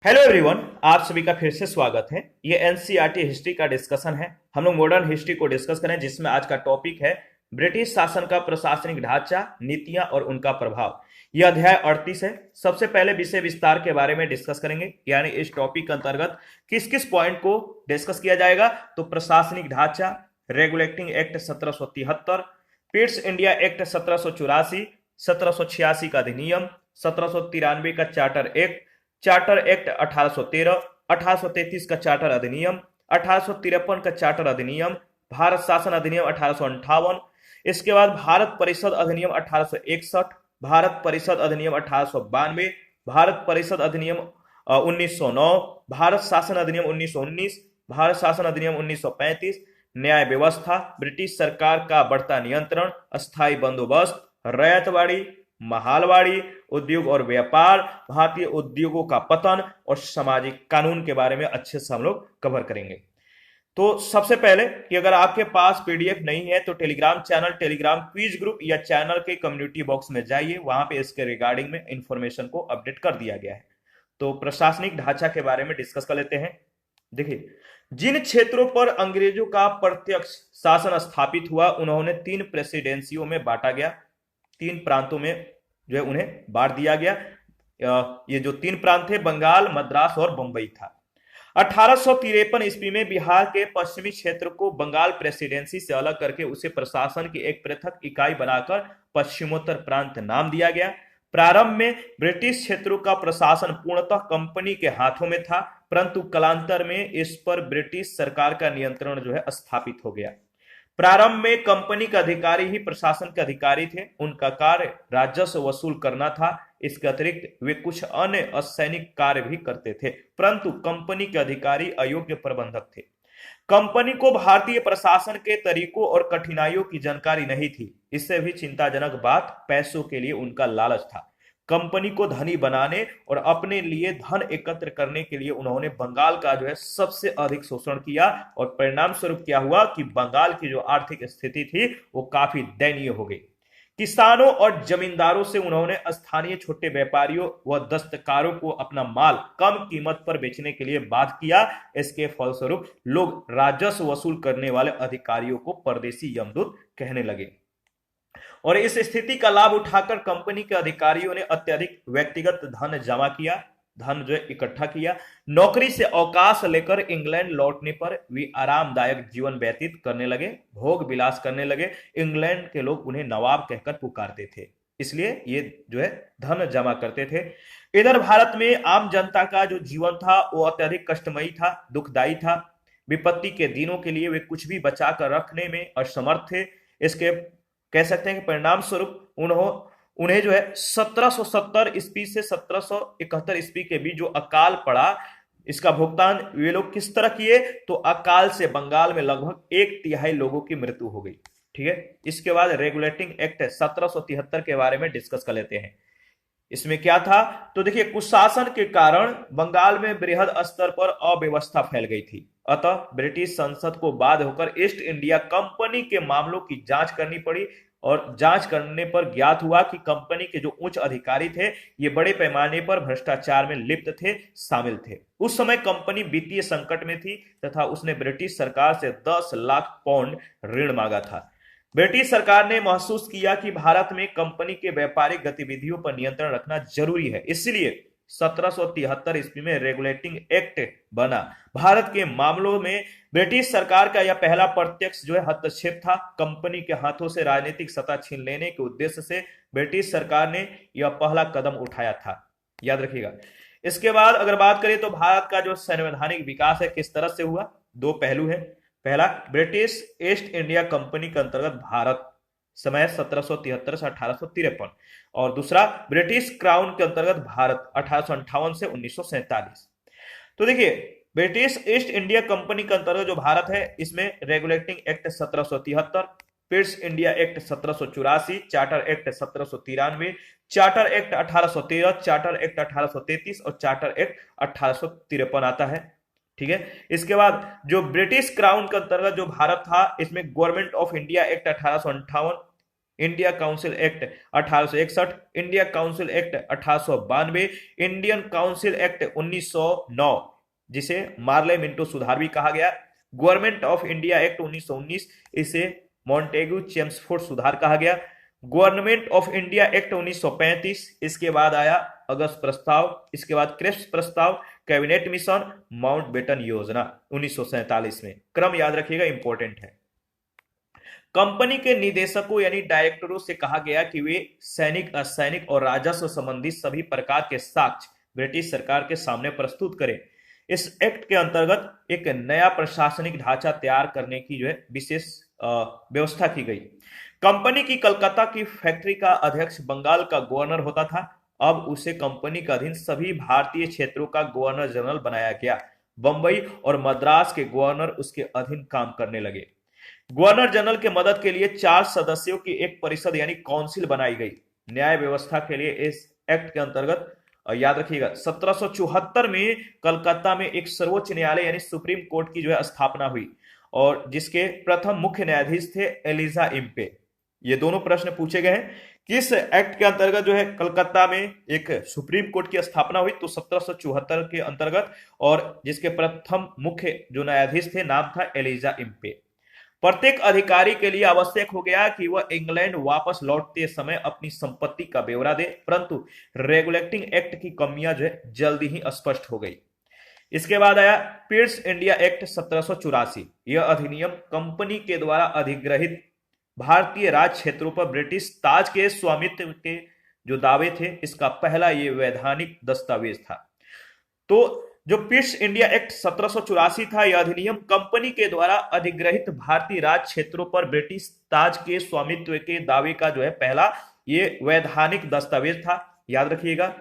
Hello everyone, आप सभी का फिर से स्वागत है। ये एनसीईआरटी हिस्ट्री का डिस्कशन है। हम लोग मॉडर्न हिस्ट्री को डिस्कस करें, जिसमें आज का टॉपिक है ब्रिटिश शासन का प्रशासनिक ढांचा, नीतियां और उनका प्रभाव। यह अध्याय 38 है। सबसे पहले विषय विस्तार के बारे में डिस्कस करेंगे, यानी इस टॉपिक के अंतर्गत किस किस पॉइंट को डिस्कस किया जाएगा। तो प्रशासनिक ढांचा, regulating act 1773, Pitt's India act 1784, 1786 का अधिनियम, 1793 का चार्टर एक्ट, चार्टर एक्ट 1813, 1833 का चार्टर अधिनियम, 1853 का चार्टर अधिनियम, भारत शासन अधिनियम 1858। इसके बाद भारत परिषद अधिनियम 1861, भारत परिषद अधिनियम 1892, भारत परिषद अधिनियम 1909, भारत शासन अधिनियम 1919, भारत शासन अधिनियम 1935, न्याय व्यवस्था, ब्रिटिश सरकार का बढ़ता नियंत्रण, अस्थायी बंदोबस्त, रैयतवाड़ी, महालवाड़ी, उद्योग और व्यापार, भारतीय उद्योगों का पतन और सामाजिक कानून के बारे में अच्छे से हम लोग कवर करेंगे। तो सबसे पहले कि अगर आपके पास पीडीएफ नहीं है तो Telegram channel, Telegram quiz group या चैनल के कम्युनिटी बॉक्स में जाइए, वहां पे इसके रिगार्डिंग में इंफॉर्मेशन को अपडेट कर दिया गया है। तो प्रशासनिक ढांचा के बारे में डिस्कस कर लेते हैं। देखिए, जिन क्षेत्रों पर अंग्रेजों का प्रत्यक्ष शासन स्थापित हुआ, उन्होंने 3 प्रेसिडेंसियों में बांटा गया, 3 प्रांतों में जो है उन्हें बांट दिया गया। ये जो 3 प्रांत थे, बंगाल, मद्रास और बंबई था। 1853 ईस्वी में बिहार के पश्चिमी क्षेत्र को बंगाल प्रेसिडेंसी से अलग करके उसे प्रशासन की एक पृथक इकाई बनाकर पश्चिमोत्तर प्रांत नाम दिया गया। प्रारंभ में ब्रिटिश क्षेत्रों का प्रशासन पूर्णतः कंपनी के हाथों में था, परंतु कालांतर में इस पर ब्रिटिश सरकार का नियंत्रण जो है स्थापित हो गया। प्रारंभ में कंपनी के अधिकारी ही प्रशासन के अधिकारी थे। उनका कार्य राजस्व वसूल करना था। इसके अतिरिक्त वे कुछ अन्य असैनिक कार्य भी करते थे, परंतु कंपनी के अधिकारी अयोग्य प्रबंधक थे। कंपनी को भारतीय प्रशासन के तरीकों और कठिनाइयों की जानकारी नहीं थी। इससे भी चिंताजनक बात, पैसों के लिए उनका लालच था। कंपनी को धनी बनाने और अपने लिए धन एकत्र करने के लिए उन्होंने बंगाल का जो है सबसे अधिक शोषण किया, और परिणाम स्वरूप क्या हुआ कि बंगाल की जो आर्थिक स्थिति थी वो काफी दयनीय हो गई। किसानों और जमींदारों से उन्होंने स्थानीय छोटे व्यापारियों व दस्तकारों को अपना माल कम कीमत पर बेचने के लिए बाध्य किया। इसके फलस्वरूप लोग राजस्व वसूल करने वाले अधिकारियों को परदेसी यमदूत कहने लगे, और इस स्थिति का लाभ उठाकर कंपनी के अधिकारियों ने अत्यधिक व्यक्तिगत धन जमा किया, धन जो है इकट्ठा किया। नौकरी से अवकाश लेकर इंग्लैंड लौटने पर वे आरामदायक जीवन व्यतीत करने लगे, भोग विलास करने लगे। इंग्लैंड के लोग उन्हें नवाब कहकर पुकारते थे, इसलिए ये जो है धन जमा करते थे। इधर भारत में आम जनता का जो जीवन था वो अत्यधिक कष्टमयी था, दुखदायी था। विपत्ति के दिनों के लिए वे कुछ भी बचा कर रखने में असमर्थ थे। इसके कह सकते हैं कि परिणाम स्वरूप उन्हें जो है 1770 ईस्वी से 1771 ईस्वी के बीच जो अकाल पड़ा, इसका भुगतान वे लोग किस तरह किए, तो अकाल से बंगाल में लगभग 1/3 लोगों की मृत्यु हो गई। ठीक है। इसके बाद रेगुलेटिंग एक्ट 1773 के बारे में डिस्कस कर लेते हैं। इसमें क्या था, तो देखिए, कुशासन के कारण बंगाल में बृहद स्तर पर अव्यवस्था फैल गई थी। अतः ब्रिटिश संसद को बाध्य होकर ईस्ट इंडिया कंपनी के मामलों की जांच करनी पड़ी, और जांच करने पर ज्ञात हुआ कि कंपनी के जो उच्च अधिकारी थे ये बड़े पैमाने पर भ्रष्टाचार में लिप्त थे, शामिल थे। उस समय कंपनी वित्तीय संकट में थी तथा उसने ब्रिटिश सरकार से 10 लाख पाउंड ऋण मांगा था। ब्रिटिश सरकार ने महसूस किया कि भारत में कंपनी के व्यापारिक गतिविधियों पर नियंत्रण रखना जरूरी है, इसलिए 1773 ईस्वी में रेगुलेटिंग एक्ट बना। भारत के मामलों में ब्रिटिश सरकार का यह पहला प्रत्यक्ष जो है हस्तक्षेप था। कंपनी के हाथों से राजनीतिक सत्ता छीन लेने के उद्देश्य से ब्रिटिश सरकार ने यह पहला कदम उठाया था, याद रखिएगा। इसके बाद अगर बात करें तो भारत का जो संवैधानिक विकास है किस तरह से हुआ, 2 पहलू है। पहला, ब्रिटिश ईस्ट इंडिया कंपनी के अंतर्गत भारत, समय 1773 से 1853, और दूसरा ब्रिटिश क्राउन के अंतर्गत भारत 1858 से 1947। तो देखिए, ब्रिटिश ईस्ट इंडिया कंपनी के अंतर्गत जो भारत है, इसमें regulating act 1773, Pitt's India act 1784, charter act 1793, charter act 1813, charter act 1833 और चार्टर एक्ट 1853 आता है। ठीक है। इसके बाद जो ब्रिटिश क्राउन के अंतर्गत जो भारत था, इसमें government of India act 1858, India council act 1861, India council act 1892, Indian council act 1909 जिसे मार्ले मिंटो सुधार भी कहा गया, गवर्नमेंट ऑफ इंडिया एक्ट 1919 इसे मॉन्टेग्यू चेम्सफोर्ड सुधार कहा गया, गवर्नमेंट ऑफ इंडिया एक्ट 1935, इसके बाद आया अगस्त प्रस्ताव, इसके बाद क्रिप्स प्रस्ताव, कैबिनेट मिशन, माउंटबेटन योजना 1947 में। क्रम याद रखिएगा, इंपॉर्टेंट है। कंपनी के निदेशकों यानी डायरेक्टरों से कहा गया कि वे सैनिक, असैनिक और राजस्व संबंधी सभी प्रकार के साक्ष्य ब्रिटिश सरकार के सामने प्रस्तुत करें। इस एक्ट के अंतर्गत एक नया प्रशासनिक ढांचा तैयार करने की जो है विशेष व्यवस्था की गई। कंपनी की कलकत्ता की फैक्ट्री का अध्यक्ष बंगाल का गवर्नर होता था। अब उसे कंपनी के अधीन सभी भारतीय क्षेत्रों का गवर्नर जनरल बनाया गया। बंबई और मद्रास के गवर्नर उसके अधीन काम करने लगे। गवर्नर जनरल के मदद के लिए 4 सदस्यों की एक परिषद यानी काउंसिल बनाई गई। न्याय व्यवस्था के लिए इस एक्ट के अंतर्गत याद रखिएगा 1774 में कलकत्ता में एक सर्वोच्च न्यायालय यानी सुप्रीम कोर्ट की जो है स्थापना हुई और जिसके प्रथम मुख्य न्यायाधीश थे एलिजा इम्पे। ये दोनों प्रश्न पूछे गए हैं कि इस एक्ट के अंतर्गत जो है कलकत्ता में एक सुप्रीम कोर्ट की स्थापना हुई तो 1774 के अंतर्गत, और जिसके प्रथम मुख्य जो न्यायाधीश थे नाम था एलिजा इम्पे। प्रत्येक अधिकारी के लिए आवश्यक हो गया कि वह इंग्लैंड वापस लौटते समय अपनी संपत्ति का ब्यौरा दे, परंतु रेगुलेटिंग एक्ट की कमियां जो है जल्दी ही स्पष्ट हो गई। इसके बाद आया पियर्स इंडिया एक्ट 1784। यह अधिनियम कंपनी के द्वारा अधिग्रहित भारतीय राज क्षेत्रों पर ब्रिटिश ताज के स्वामित्व के जो दावे थे इसका पहला ये वैधानिक दस्तावेज था। तो जो पियर्स इंडिया एक्ट 1784 था, यह अधिनियम कंपनी के द्वारा अधिग्रहित भारतीय राज क्षेत्रों पर ब्रिटिश ताज के स्वामित्व के दावे का जो है पहला ये वैधानिक दस्तावेज था, याद रखिएगा।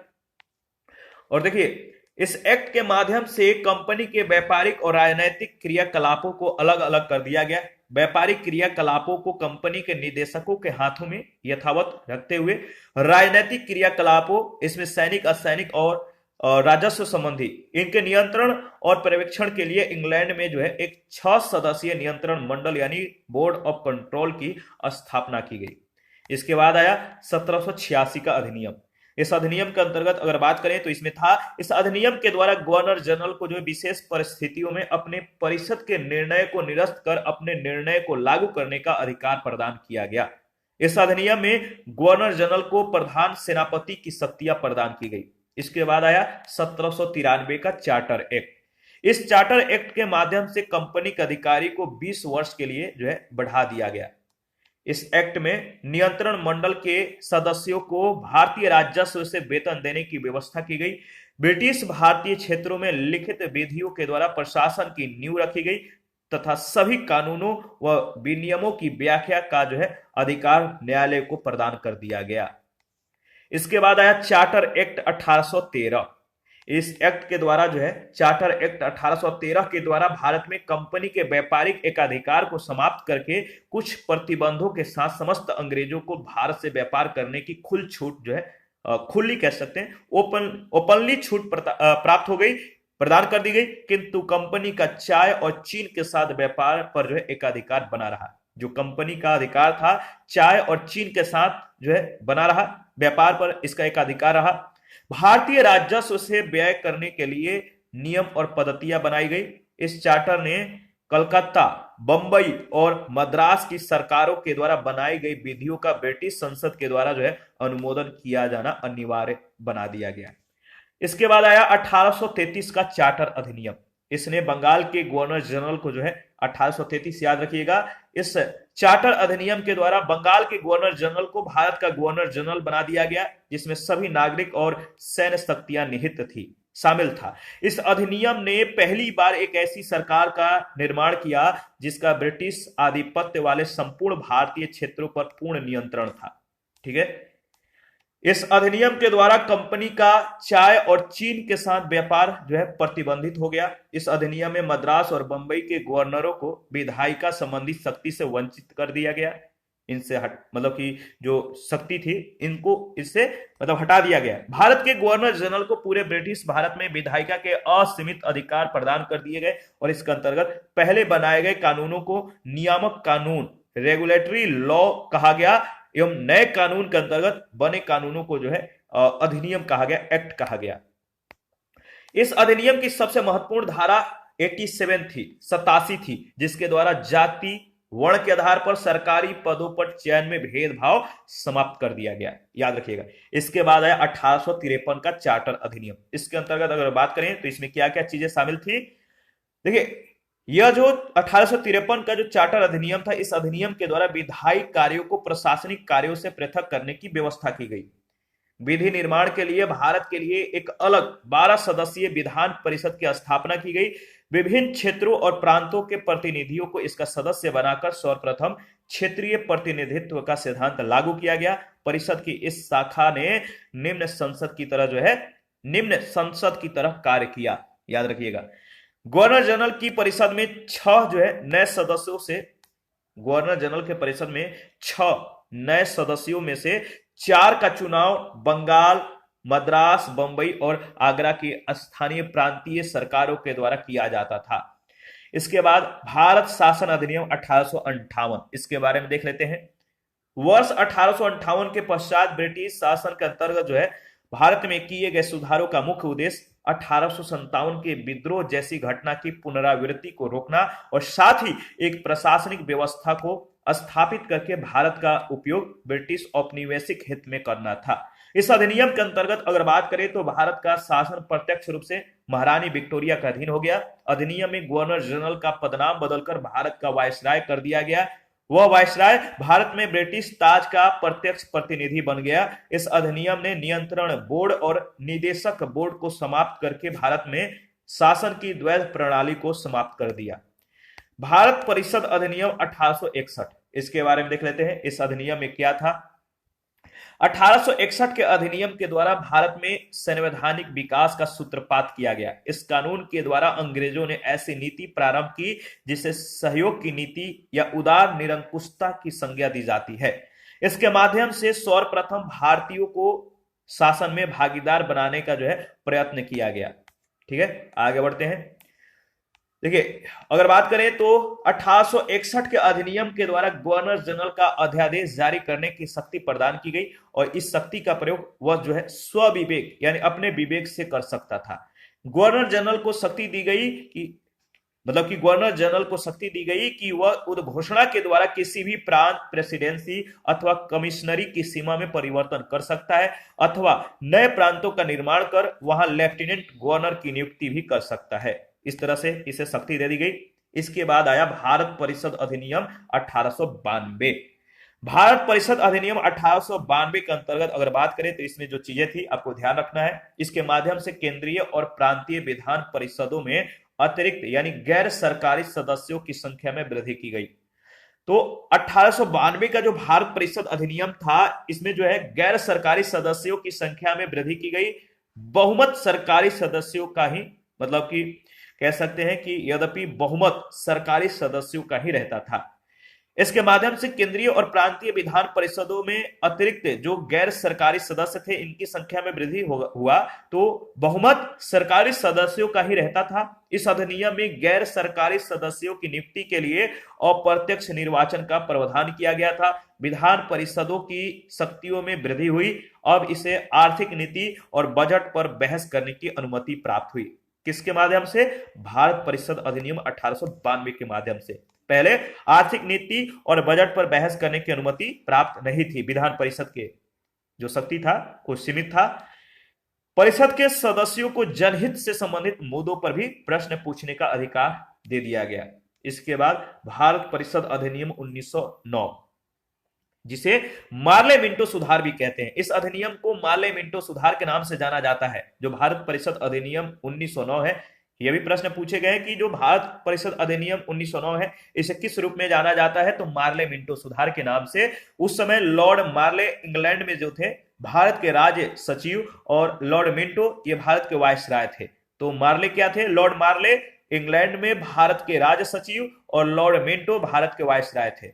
और देखिए इस एक्ट के माध्यम से कंपनी के व्यापारिक और राजनैतिक क्रियाकलापों को अलग अलग कर दिया गया। व्यापारिक क्रियाकलापों को कंपनी के निदेशकों के हाथों में यथावत रखते हुए राजनैतिक क्रियाकलापों, इसमें सैनिक, असैनिक और राजस्व संबंधी, इनके नियंत्रण और पर्यवेक्षण के लिए इंग्लैंड में जो है एक 6 सदस्यीय नियंत्रण मंडल यानी बोर्ड ऑफ कंट्रोल की स्थापना की गई। इसके बाद आया 1786 का अधिनियम। इस अधिनियम के अंतर्गत अगर बात करें तो इसमें था, इस अधिनियम के द्वारा गवर्नर जनरल को जो है विशेष परिस्थितियों में अपने परिषद के निर्णय को निरस्त कर अपने निर्णय को लागू करने का अधिकार प्रदान किया गया। इस अधिनियम में गवर्नर जनरल को प्रधान सेनापति की शक्तियां प्रदान की गई। इसके बाद आया 1793 का चार्टर एक्ट। इस चार्टर एक्ट के माध्यम से कंपनी के अधिकारी को 20 वर्ष के लिए जो है बढ़ा दिया गया। इस एक्ट में नियंत्रण मंडल के सदस्यों को भारतीय राजस्व से वेतन देने की व्यवस्था की गई। ब्रिटिश भारतीय क्षेत्रों में लिखित विधियों के द्वारा प्रशासन की नींव रखी गई तथा सभी कानूनों व विनियमों की व्याख्या का जो है अधिकार न्यायालय को प्रदान कर दिया गया। इसके बाद आया चार्टर एक्ट 1813। इस एक्ट के द्वारा जो है चार्टर एक्ट 1813 के द्वारा भारत में कंपनी के व्यापारिक एकाधिकार को समाप्त करके कुछ प्रतिबंधों के साथ समस्त अंग्रेजों को भारत से व्यापार करने की खुल छूट जो है, खुली कह सकते हैं, ओपनली छूट प्राप्त हो गई, प्रदान कर दी गई, किंतु कंपनी का चाय और चीन के साथ व्यापार पर जो है एकाधिकार बना रहा। जो कंपनी का अधिकार था चाय और चीन के साथ जो है बना रहा, व्यापार पर इसका एक अधिकार रहा। भारतीय राजस्व से व्यय करने के लिए नियम और पद्धतियां बनाई गई। इस चार्टर ने कलकत्ता, बंबई और मद्रास की सरकारों के द्वारा बनाई गई विधियों का ब्रिटिश संसद के द्वारा जो है अनुमोदन किया जाना अनिवार्य बना दिया गया। इसके बाद आया 1833 का चार्टर अधिनियम। इसने बंगाल के गवर्नर जनरल को जो है 1833 याद रखिएगा, इस चार्टर अधिनियम के द्वारा बंगाल के गवर्नर जनरल को भारत का गवर्नर जनरल बना दिया गया, जिसमें सभी नागरिक और सैन्य शक्तियां निहित थी, शामिल था। इस अधिनियम ने पहली बार एक ऐसी सरकार का निर्माण किया जिसका ब्रिटिश आधिपत्य वाले संपूर्ण भारतीय क्षेत्रों पर पूर्ण नियंत्रण था। ठीक है, इस अधिनियम के द्वारा कंपनी का चाय और चीन के साथ व्यापार जो है प्रतिबंधित हो गया। इस अधिनियम में मद्रास और बंबई के गवर्नरों को विधायिका संबंधी शक्ति से वंचित कर दिया गया। इनसे मतलब कि जो शक्ति थी इनको इससे मतलब हटा दिया गया। भारत के गवर्नर जनरल को पूरे ब्रिटिश भारत में विधायिका के असीमित अधिकार प्रदान कर दिए गए और इसके अंतर्गत पहले बनाए गए कानूनों को नियामक कानून, रेगुलेटरी लॉ कहा गया। एवं नए कानून के अंतर्गत बने कानूनों को जो है अधिनियम कहा गया, एक्ट कहा गया। इस अधिनियम की सबसे महत्वपूर्ण धारा 87 थी, जिसके द्वारा जाति वर्ण के आधार पर सरकारी पदों पर चयन में भेदभाव समाप्त कर दिया गया, याद रखिएगा। इसके बाद आया 1853 का चार्टर अधिनियम। इसके अंतर्गत अगर बात करें तो इसमें क्या क्या चीजें शामिल थी, देखिए यह जो 1853 का जो चार्टर अधिनियम था, इस अधिनियम के द्वारा विधायी कार्यों को प्रशासनिक कार्यों से पृथक करने की व्यवस्था की गई। विधि निर्माण के लिए भारत के लिए एक अलग 12 सदस्यीय विधान परिषद की स्थापना की गई। विभिन्न क्षेत्रों और प्रांतों के प्रतिनिधियों को इसका सदस्य बनाकर सर्वप्रथम क्षेत्रीय प्रतिनिधित्व का सिद्धांत लागू किया गया। परिषद की इस शाखा ने निम्न संसद की तरह कार्य किया, याद रखिएगा। गवर्नर जनरल की परिषद में 6 जो है नए सदस्यों से, गवर्नर जनरल के परिषद में 6 नए सदस्यों में से 4 का चुनाव बंगाल, मद्रास, बंबई और आगरा की स्थानीय प्रांतीय सरकारों के द्वारा किया जाता था। इसके बाद भारत शासन अधिनियम 1858, इसके बारे में देख लेते हैं। वर्ष 1858 के पश्चात ब्रिटिश शासन के अंतर्गत जो है भारत में किए गए सुधारों का मुख्य उद्देश्य 1857 के विद्रोह जैसी घटना की पुनरावृत्ति को रोकना और साथ ही एक प्रशासनिक व्यवस्था को स्थापित करके भारत का उपयोग ब्रिटिश औपनिवेशिक हित में करना था। इस अधिनियम के अंतर्गत अगर बात करें तो भारत का शासन प्रत्यक्ष रूप से महारानी विक्टोरिया का अधीन हो गया। अधिनियम में गवर्नर जनरल का पदनाम बदलकर भारत का वायसराय कर दिया गया। वह वायसराय भारत में ब्रिटिश ताज का प्रत्यक्ष प्रतिनिधि बन गया। इस अधिनियम ने नियंत्रण बोर्ड और निदेशक बोर्ड को समाप्त करके भारत में शासन की द्वैध प्रणाली को समाप्त कर दिया। भारत परिषद अधिनियम 1861, इसके बारे में देख लेते हैं। इस अधिनियम में क्या था? 1861 के अधिनियम के द्वारा भारत में संवैधानिक विकास का सूत्रपात किया गया। इस कानून के द्वारा अंग्रेजों ने ऐसी नीति प्रारंभ की जिसे सहयोग की नीति या उदार निरंकुशता की संज्ञा दी जाती है। इसके माध्यम से सर्वप्रथम भारतीयों को शासन में भागीदार बनाने का जो है प्रयत्न किया गया। ठीक है, आगे बढ़ते हैं। देखिए, अगर बात करें तो 1861 के अधिनियम के द्वारा गवर्नर जनरल का अध्यादेश जारी करने की शक्ति प्रदान की गई और इस शक्ति का प्रयोग वह जो है स्वविवेक यानी अपने विवेक से कर सकता था। गवर्नर जनरल को शक्ति दी गई कि वह उद्घोषणा के द्वारा किसी भी प्रांत, प्रेसिडेंसी अथवा कमिश्नरी की सीमा में परिवर्तन कर सकता है अथवा नए प्रांतों का निर्माण कर वहां लेफ्टिनेंट गवर्नर की नियुक्ति भी कर सकता है। इस तरह से इसे शक्ति दे दी गई। इसके बाद आया भारत परिषद अधिनियम 1892। भारत परिषद अधिनियम 1892 के अंतर्गत अगर बात करें तो इसमें जो चीजें थी आपको ध्यान रखना है। इसके माध्यम से केंद्रीय और प्रांतीय विधान परिषदों में अतिरिक्त यानी गैर सरकारी सदस्यों की संख्या में वृद्धि की गई। तो 1892 का जो भारत परिषद अधिनियम था, इसमें जो है गैर सरकारी सदस्यों की संख्या में वृद्धि की गई। बहुमत सरकारी सदस्यों का ही, मतलब कि कह सकते हैं कि यद्यपि बहुमत सरकारी सदस्यों का ही रहता था। इसके माध्यम से केंद्रीय और प्रांतीय विधान परिषदों में अतिरिक्त जो गैर सरकारी सदस्य थे, इनकी संख्या में वृद्धि हुआ तो बहुमत सरकारी सदस्यों का ही रहता था। इस अधिनियम में गैर सरकारी सदस्यों की नियुक्ति के लिए अप्रत्यक्ष निर्वाचन का प्रावधान किया गया था। विधान परिषदों की शक्तियों में वृद्धि हुई। अब इसे आर्थिक नीति और बजट पर बहस करने की अनुमति प्राप्त हुई। किसके माध्यम से? भारत परिषद अधिनियम 1892 के माध्यम से। पहले आर्थिक नीति और बजट पर बहस करने की अनुमति प्राप्त नहीं थी। विधान परिषद के जो शक्ति था वो सीमित था। परिषद के सदस्यों को जनहित से संबंधित मुद्दों पर भी प्रश्न पूछने का अधिकार दे दिया गया। इसके बाद भारत परिषद अधिनियम 1909, जिसे मार्ले मिंटो सुधार भी कहते हैं। इस अधिनियम को मार्ले मिंटो सुधार के नाम से जाना जाता है। जो भारत परिषद अधिनियम 1909 है, यह भी प्रश्न पूछे गए कि जो भारत परिषद अधिनियम 1909 है, इसे किस रूप में जाना जाता है? तो मार्ले मिंटो सुधार के नाम से। उस समय लॉर्ड मार्ले इंग्लैंड में जो थे भारत के राज्य सचिव और लॉर्ड मिंटो ये भारत के वायसराय थे। तो मार्ले क्या थे? लॉर्ड मार्ले इंग्लैंड में भारत के राज्य सचिव और लॉर्ड मिंटो भारत के वायसराय थे।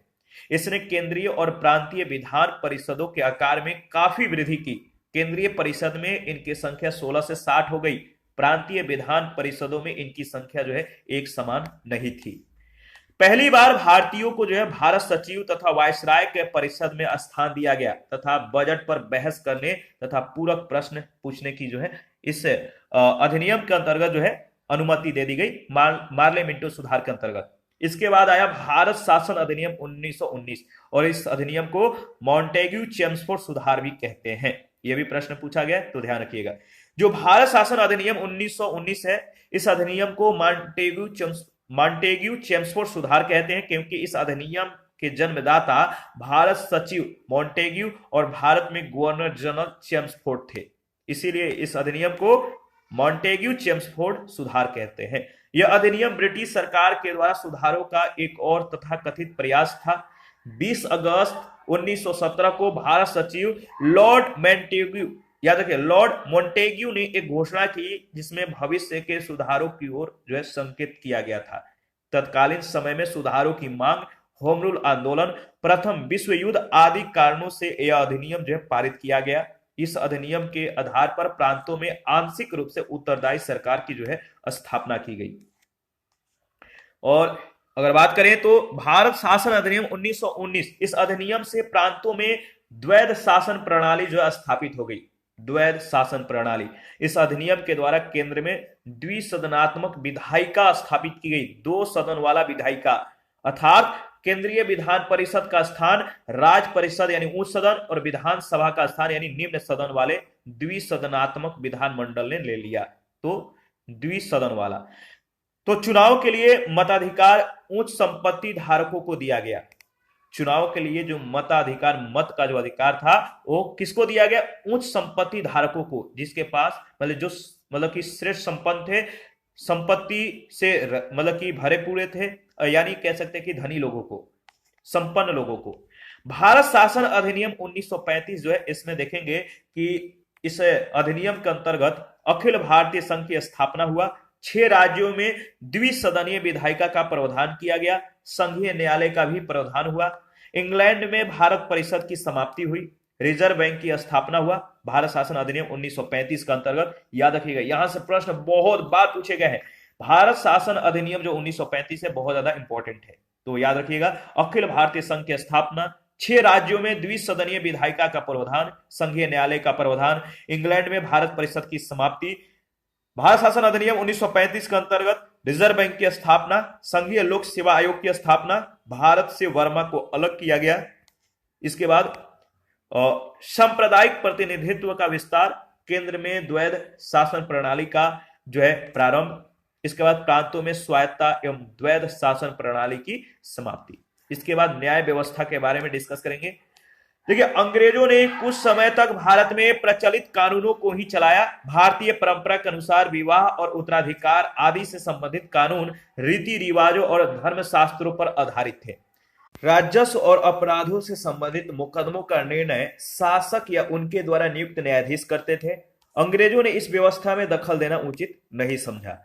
इसने केंद्रीय और प्रांतीय विधान परिषदों के आकार में काफी वृद्धि की। केंद्रीय परिषद में इनकी संख्या 16 से 60 हो गई। प्रांतीय विधान परिषदों में इनकी संख्या जो है एक समान नहीं थी। पहली बार भारतीयों को जो है भारत सचिव तथा वायसराय के परिषद में स्थान दिया गया तथा बजट पर बहस करने तथा पूरक प्रश्न पूछने की जो है इस अधिनियम के अंतर्गत जो है अनुमति दे दी गई, मार्ले मिंटो सुधार के अंतर्गत। इसके बाद आया भारत शासन अधिनियम 1919 और इस अधिनियम को मॉन्टेग्यू चेम्सफोर्ड सुधार भी कहते हैं। यह भी प्रश्न पूछा गया तो ध्यान रखिएगा। जो भारत शासन अधिनियम 1919 है, इस अधिनियम को मॉन्टेग्यू चेम्सफोर्ड सुधार कहते हैं क्योंकि इस अधिनियम के जन्मदाता भारत सचिव मॉन्टेग्यू और भारत में गवर्नर जनरल चेम्सफोर्ड थे, इसीलिए इस अधिनियम को मॉन्टेग्यू चेम्सफोर्ड सुधार कहते हैं। यह अधिनियम ब्रिटिश सरकार के द्वारा सुधारों का एक और तथाकथित प्रयास था। 20 अगस्त 1917 को भारत सचिव लॉर्ड मॉन्टेग्यू, याद रखिए लॉर्ड मॉन्टेग्यू ने एक घोषणा की जिसमें भविष्य के सुधारों की ओर जो है संकेत किया गया था। तत्कालीन समय में सुधारों की मांग, होम रूल आंदोलन, प्रथम विश्व युद्ध आदि कारणों से यह अधिनियम जो है पारित किया गया। इस अधिनियम के आधार पर प्रांतों में आंशिक रूप से उत्तरदायी सरकार की जो है स्थापना की गई। और अगर बात करें तो भारत शासन अधिनियम 1919, इस अधिनियम से प्रांतों में द्वैध शासन प्रणाली जो है स्थापित हो गई। द्वैध शासन प्रणाली, इस अधिनियम के द्वारा केंद्र में द्विसदनात्मक विधायिका स्थापित की गई। 2 सदन वाला विधायिका, अर्थात केंद्रीय विधान परिषद का स्थान राज्य परिषद यानी उच्च सदन और विधानसभा का स्थान यानी निम्न सदन वाले द्विसदनात्मक विधानमंडल ने ले लिया। तो द्विसदन वाला, तो चुनाव के लिए मताधिकार उच्च संपत्ति धारकों को दिया गया। चुनाव के लिए जो मताधिकार, मत का जो अधिकार था वो किसको दिया गया? उच्च संपत्ति धारकों को, जिसके पास मतलब कि श्रेष्ठ संपन्न थे, संपत्ति से मतलब कि भरे पूरे थे, यानी कह सकते हैं कि धनी लोगों को, संपन्न लोगों को। भारत शासन अधिनियम 1935 जो है, इसमें देखेंगे कि इस अधिनियम के अंतर्गत अखिल भारतीय संघ की स्थापना हुआ। 6 राज्यों में द्विसदनीय विधायिका का प्रावधान किया गया। संघीय न्यायालय का भी प्रावधान हुआ। इंग्लैंड में भारत परिषद की समाप्ति हुई। रिजर्व बैंक की स्थापना हुआ। भारत शासन अधिनियम 1935 के अंतर्गत, याद रखिएगा, यहां से प्रश्न बहुत बार पूछे गए हैं। भारत शासन अधिनियम जो 1935 है बहुत ज्यादा इंपॉर्टेंट है, तो याद रखिएगा। अखिल भारतीय संघ की स्थापना, 6 राज्यों में द्विसदनीय विधायिका का प्रावधान, संघीय न्यायालय का प्रावधान, इंग्लैंड में भारत परिषद की समाप्ति, भारत शासन अधिनियम 1935 के अंतर्गत रिजर्व बैंक की स्थापना, संघीय लोक सेवा आयोग की स्थापना, भारत से वर्मा को अलग किया गया। इसके बाद सांप्रदायिक प्रतिनिधित्व का विस्तार, केंद्र में द्वैध शासन प्रणाली का जो है प्रारंभ, इसके बाद प्रांतों में स्वायत्ता एवं द्वैध शासन प्रणाली की समाप्ति। इसके बाद न्याय व्यवस्था के बारे में डिस्कस करेंगे। देखिए, अंग्रेजों ने कुछ समय तक भारत में प्रचलित कानूनों को ही चलाया। भारतीय परंपरा के अनुसार विवाह और उत्तराधिकार आदि से संबंधित कानून रीति रिवाजों और धर्मशास्त्रों पर आधारित थे। राजस्व और अपराधों से संबंधित मुकदमों का निर्णय शासक या उनके द्वारा नियुक्त न्यायाधीश करते थे। अंग्रेजों ने इस व्यवस्था में दखल देना उचित नहीं समझा।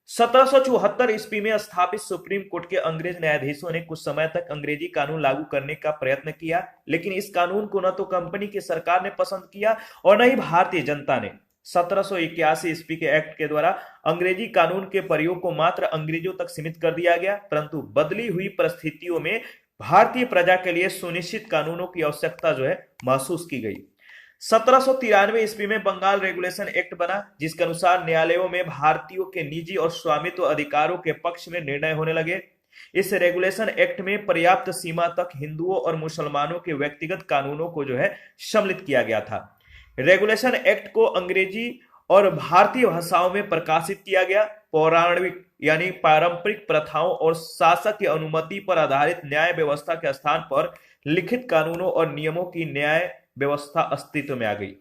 1774 ईस्वी में स्थापित सुप्रीम कोर्ट के अंग्रेज न्यायाधीशों ने कुछ समय तक अंग्रेजी कानून लागू करने का प्रयत्न किया, लेकिन इस कानून को न तो कंपनी की सरकार ने पसंद किया और न ही भारतीय जनता ने। 1781 ईस्वी के एक्ट के द्वारा अंग्रेजी कानून के प्रयोग को मात्र अंग्रेजों तक सीमित कर दिया गया, परंतु बदली हुई परिस्थितियों में भारतीय प्रजा के लिए सुनिश्चित कानूनों की आवश्यकता जो है महसूस की गई। 1793 ईस्वी में बंगाल रेगुलेशन एक्ट बना, जिसके अनुसार न्यायालयों में भारतीयों के निजी और स्वामित्व अधिकारों के पक्ष में निर्णय होने लगे। इस रेगुलेशन एक्ट में पर्याप्त सीमा तक हिंदुओं और मुसलमानों के व्यक्तिगत कानूनों को जो है सम्मिलित किया गया था। रेगुलेशन एक्ट को अंग्रेजी और भारतीय भाषाओं में प्रकाशित किया गया। पौराणिक यानी पारंपरिक प्रथाओं और शासक की अनुमति पर आधारित न्याय व्यवस्था के स्थान पर लिखित कानूनों और नियमों की न्याय व्यवस्था अस्तित्व में आ गई।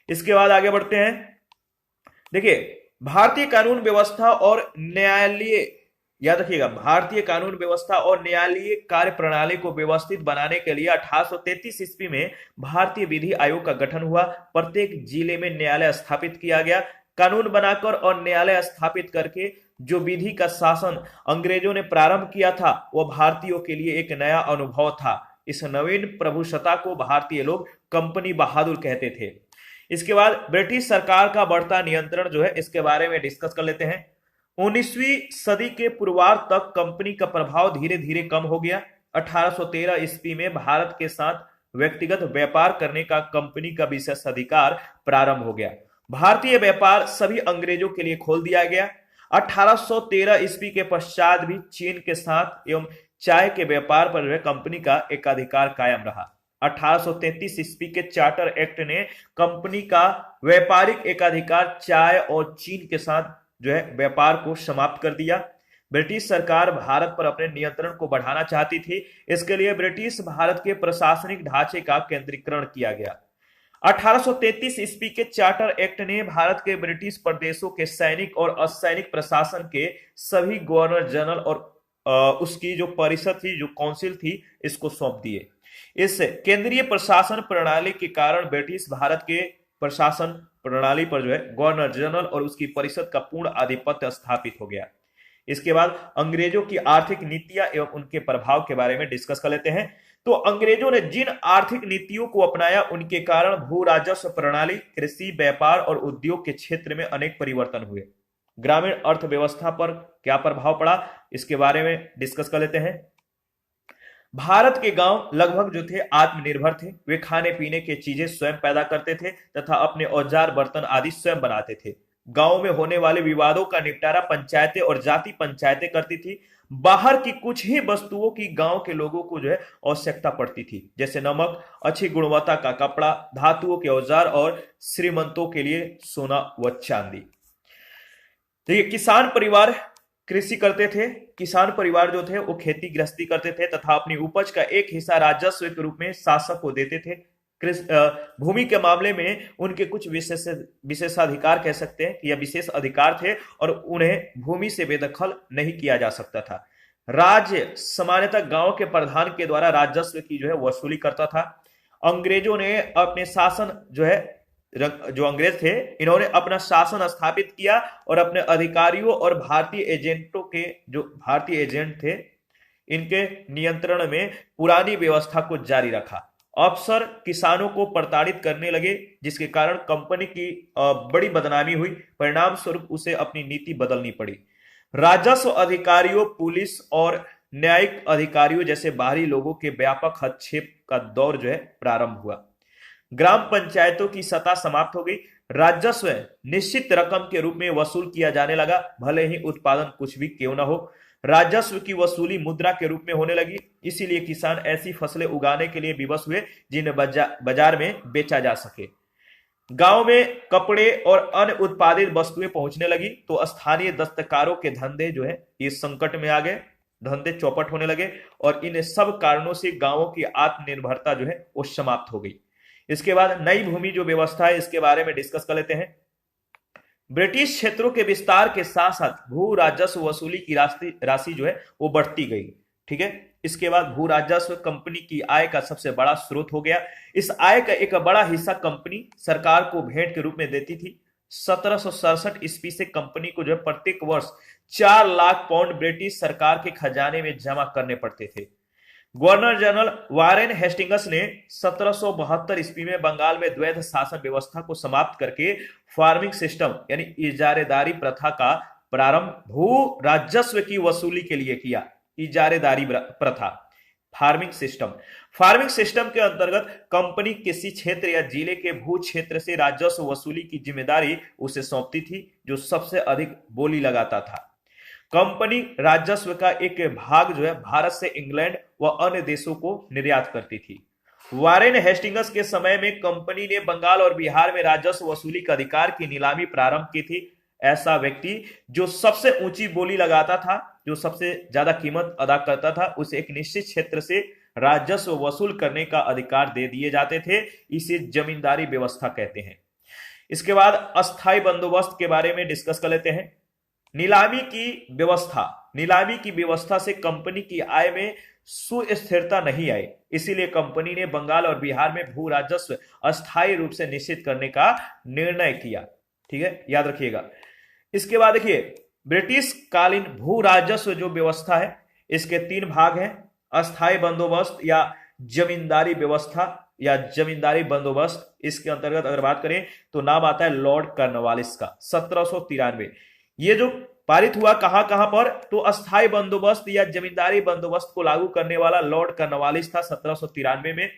इसके बाद आगे बढ़ते हैं। देखिए, भारतीय कानून व्यवस्था और न्यायालय, याद रखिएगा, भारतीय कानून व्यवस्था और न्यायालयीय कार्य प्रणाली को व्यवस्थित बनाने के लिए 1833 ईस्वी में भारतीय विधि आयोग का गठन हुआ। प्रत्येक जिले में न्यायालय स्थापित किया गया। कानून बनाकर और न्यायालय स्थापित करके जो विधि का शासन अंग्रेजों ने प्रारंभ किया था, वह भारतीयों के लिए एक नया अनुभव था। इस नवीन प्रभुसत्ता को भारतीय लोग कंपनी बहादुर कहते थे। इसके बाद ब्रिटिश सरकार का बढ़ता नियंत्रण जो है, इसके बारे में डिस्कस कर लेते हैं। 19वीं सदी के पूर्वार्ध तक कंपनी का प्रभाव धीरे धीरे कम हो गया। 1813 ईस्वी में भारत के साथ व्यक्तिगत व्यापार करने का कंपनी का विशेष अधिकार प्रारंभ हो गया। भारतीय व्यापार सभी अंग्रेजों के लिए खोल दिया गया। 1813 ईस्वी के पश्चात भी चीन के साथ एवं चाय के व्यापार पर कंपनी का एकाधिकार कायम रहा। 1833 ईस्वी के चार्टर एक्ट ने कंपनी का व्यापारिक एकाधिकार चाय और चीन के साथ व्यापार को समाप्त कर दिया। ब्रिटिश सरकार भारत पर अपने नियंत्रण को बढ़ाना चाहती थी। इसके लिए ब्रिटिश भारत के प्रशासनिक ढांचे का केंद्रीकरण किया गया। 1833 ईस्वी के चार्टर एक्ट ने भारत के ब्रिटिश प्रदेशों के सैनिक और असैनिक प्रशासन के सभी गवर्नर जनरल और उसकी जो परिषद थी, जो काउंसिल थी, इसको सौंप दिए। इस केंद्रीय प्रशासन प्रणाली के कारण ब्रिटिश भारत के प्रशासन प्रणाली पर गवर्नर जनरल और उसकी परिषद का पूर्ण आधिपत्य स्थापित हो गया। इसके बाद अंग्रेजों की आर्थिक नीतियां एवं उनके प्रभाव के बारे में डिस्कस कर लेते हैं। तो अंग्रेजों ने जिन आर्थिक नीतियों को अपनाया उनके कारण भू राजस्व प्रणाली, कृषि, व्यापार और उद्योग के क्षेत्र में अनेक परिवर्तन हुए। ग्रामीण अर्थव्यवस्था पर क्या प्रभाव पड़ा, इसके बारे में डिस्कस कर लेते हैं। भारत के गांव लगभग थे आत्मनिर्भर थे। वे खाने पीने की चीजें स्वयं पैदा करते थे तथा अपने औजार बर्तन आदि स्वयं बनाते थे। गांव में होने वाले विवादों का निपटारा पंचायतें और जाति पंचायतें करती थी। बाहर की कुछ ही वस्तुओं की गांव के लोगों को आवश्यकता पड़ती थी, जैसे नमक, अच्छी गुणवत्ता का कपड़ा, धातुओं के औजार और श्रीमंतों के लिए सोना व चांदी। देखिए, किसान परिवार कृषि करते थे। किसान परिवार थे वो खेती गृहस्थी करते थे तथा अपनी उपज का एक हिस्सा राजस्व के रूप में शासक को देते थे। भूमि के मामले में उनके कुछ विशेषाधिकार कह सकते हैं कि यह विशेष अधिकार थे और उन्हें भूमि से बेदखल नहीं किया जा सकता था। राज्य सामान्यतः गांव के प्रधान के द्वारा राजस्व की वसूली करता था। अंग्रेजों ने अपने शासन जो अंग्रेज थे, इन्होंने अपना शासन स्थापित किया और अपने अधिकारियों और भारतीय एजेंटों के जो भारतीय एजेंट थे, इनके नियंत्रण में पुरानी व्यवस्था को जारी रखा। अफसर किसानों को प्रताड़ित करने लगे, जिसके कारण कंपनी की बड़ी बदनामी हुई। परिणाम स्वरूप उसे अपनी नीति बदलनी पड़ी। राजस्व अधिकारियों, पुलिस और न्यायिक अधिकारियों जैसे बाहरी लोगों के व्यापक हस्तक्षेप का दौर प्रारंभ हुआ। ग्राम पंचायतों की सत्ता समाप्त हो गई। राजस्व निश्चित रकम के रूप में वसूल किया जाने लगा, भले ही उत्पादन कुछ भी क्यों ना हो। राजस्व की वसूली मुद्रा के रूप में होने लगी, इसीलिए किसान ऐसी फसलें उगाने के लिए विवश हुए जिन्हें बाजार में बेचा जा सके। गांव में कपड़े और अन्य उत्पादित वस्तुएं पहुंचने लगी, तो स्थानीय दस्तकारों के धंधे ये संकट में आ गए, धंधे चौपट होने लगे और इन सब कारणों से गांवों की आत्मनिर्भरता वो समाप्त हो गई। इसके बाद नई भूमि व्यवस्था है, इसके बारे में डिस्कस कर लेते हैं। ब्रिटिश क्षेत्रों के विस्तार के साथ साथ भू राजस्व वसूली की राशि वो बढ़ती गई। ठीक है, इसके बाद भू राजस्व कंपनी की आय का सबसे बड़ा स्रोत हो गया। इस आय का एक बड़ा हिस्सा कंपनी सरकार को भेंट के रूप में देती थी। 1767 ईस्वी से कंपनी को प्रत्येक वर्ष 4 लाख पाउंड ब्रिटिश सरकार के खजाने में जमा करने पड़ते थे। गवर्नर जनरल वारेन हेस्टिंग्स ने 1772 ईस्वी में बंगाल में द्वैध शासन व्यवस्था को समाप्त करके फार्मिंग सिस्टम यानी इजारेदारी प्रथा का प्रारंभ भू राजस्व की वसूली के लिए किया। इजारेदारी प्रथा, फार्मिंग सिस्टम के अंतर्गत कंपनी किसी क्षेत्र या जिले के भू क्षेत्र से राजस्व वसूली की जिम्मेदारी उसे सौंपती थी जो सबसे अधिक बोली लगाता था। कंपनी राजस्व का एक भाग भारत से इंग्लैंड व अन्य देशों को निर्यात करती थी। वारेन हेस्टिंग्स के समय में कंपनी ने बंगाल और बिहार में राजस्व वसूली का अधिकार की नीलामी प्रारंभ की थी। ऐसा व्यक्ति जो सबसे ऊंची बोली लगाता था, जो सबसे ज्यादा कीमत अदा करता था, उसे एक निश्चित क्षेत्र से राजस्व वसूल करने का अधिकार दे दिए जाते थे। इसे जमींदारी व्यवस्था कहते हैं। इसके बाद अस्थायी बंदोबस्त के बारे में डिस्कस कर लेते हैं। नीलामी की व्यवस्था से कंपनी की आय में सुस्थिरता नहीं आई, इसीलिए कंपनी ने बंगाल और बिहार में भू राजस्व अस्थायी रूप से निश्चित करने का निर्णय किया। ठीक है, याद रखिएगा। इसके बाद देखिए, ब्रिटिश कालीन भू राजस्व व्यवस्था है, इसके 3 भाग हैं। अस्थायी बंदोबस्त या जमींदारी व्यवस्था या जमींदारी बंदोबस्त। इसके अंतर्गत अगर बात करें तो नाम आता है लॉर्ड कॉर्नवालिस का 1793। ये पारित हुआ कहां कहां पर, तो अस्थाई बंदोबस्त या जमींदारी बंदोबस्त को लागू करने वाला लॉर्ड कॉर्नवालिस था 1793 में।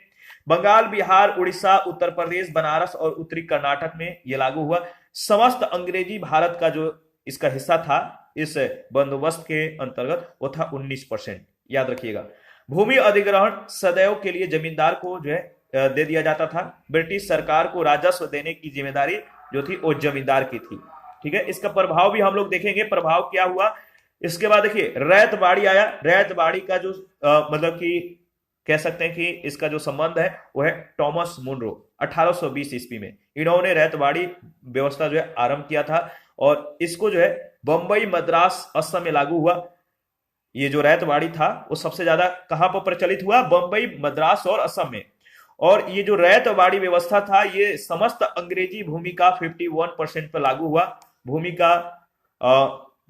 बंगाल, बिहार, उड़ीसा, उत्तर प्रदेश, बनारस और उत्तरी कर्नाटक में यह लागू हुआ। समस्त अंग्रेजी भारत का जो इसका हिस्सा था इस बंदोबस्त के अंतर्गत वो था 19%। याद रखिएगा, भूमि अधिग्रहण सदैव के लिए जमींदार को जो है दे दिया जाता था। ब्रिटिश सरकार को राजस्व देने की जिम्मेदारी जो थी वो जमींदार की थी। ठीक है, इसका प्रभाव भी हम लोग देखेंगे, प्रभाव क्या हुआ। इसके बाद देखिए रैयत बाड़ी आया। रैयत बाड़ी का जो मतलब कि कह सकते हैं कि इसका जो संबंध है वो है टॉमस मुनरो 1820 ईस्वी में। इन्होंने रैयत बाड़ी व्यवस्था जो है आरंभ किया था और इसको जो है बंबई, मद्रास, असम में लागू हुआ। ये जो रैयत बाड़ी था वो सबसे ज्यादा कहां पर प्रचलित हुआ, बंबई, मद्रास और असम में। और ये जो रैयत बाड़ी व्यवस्था था ये समस्त अंग्रेजी भूमि का 51% पर लागू हुआ। भूमि का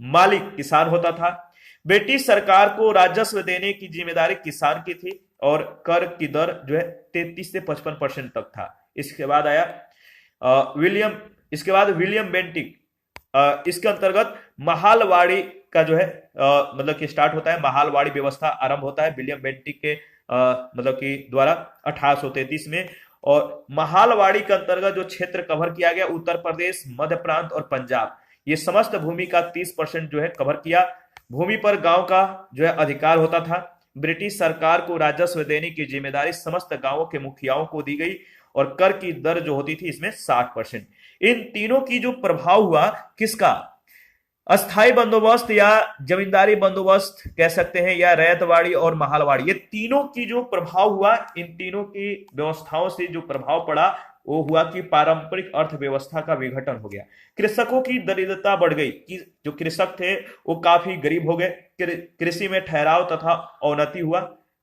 मालिक किसान होता था। ब्रिटिश सरकार को राजस्व देने की जिम्मेदारी किसान की थी और कर की दर जो है 33 से 55% तक था। इसके बाद आया विलियम बेंटिक। इसके अंतर्गत महालवाड़ी का जो है मतलब कि स्टार्ट होता है, महालवाड़ी व्यवस्था आरंभ होता है विलियम बेंटिक के मतलब कि द्वारा 1833 में। और महालवाड़ी के अंतर्गत जो क्षेत्र कवर किया गया, उत्तर प्रदेश, मध्य प्रांत और पंजाब, ये समस्त भूमि का 30% जो है कवर किया। भूमि पर गांव का जो है अधिकार होता था। ब्रिटिश सरकार को राजस्व देने की जिम्मेदारी समस्त गांवों के मुखियाओं को दी गई और कर की दर जो होती थी इसमें 60%। इन तीनों की जो प्रभाव हुआ किसका, अस्थाई बंदोबस्त या जमींदारी बंदोबस्त कह सकते हैं, या रैयतवाड़ी और महालवाड़ी, ये तीनों की जो प्रभाव हुआ, इन तीनों की व्यवस्थाओं से जो प्रभाव पड़ा वो हुआ कि पारंपरिक अर्थव्यवस्था का विघटन हो गया। कृषकों की दरिद्रता बढ़ गई कि जो कृषक थे वो काफी गरीब हो गए। कृषि में ठहराव तथा अवनति हुआ।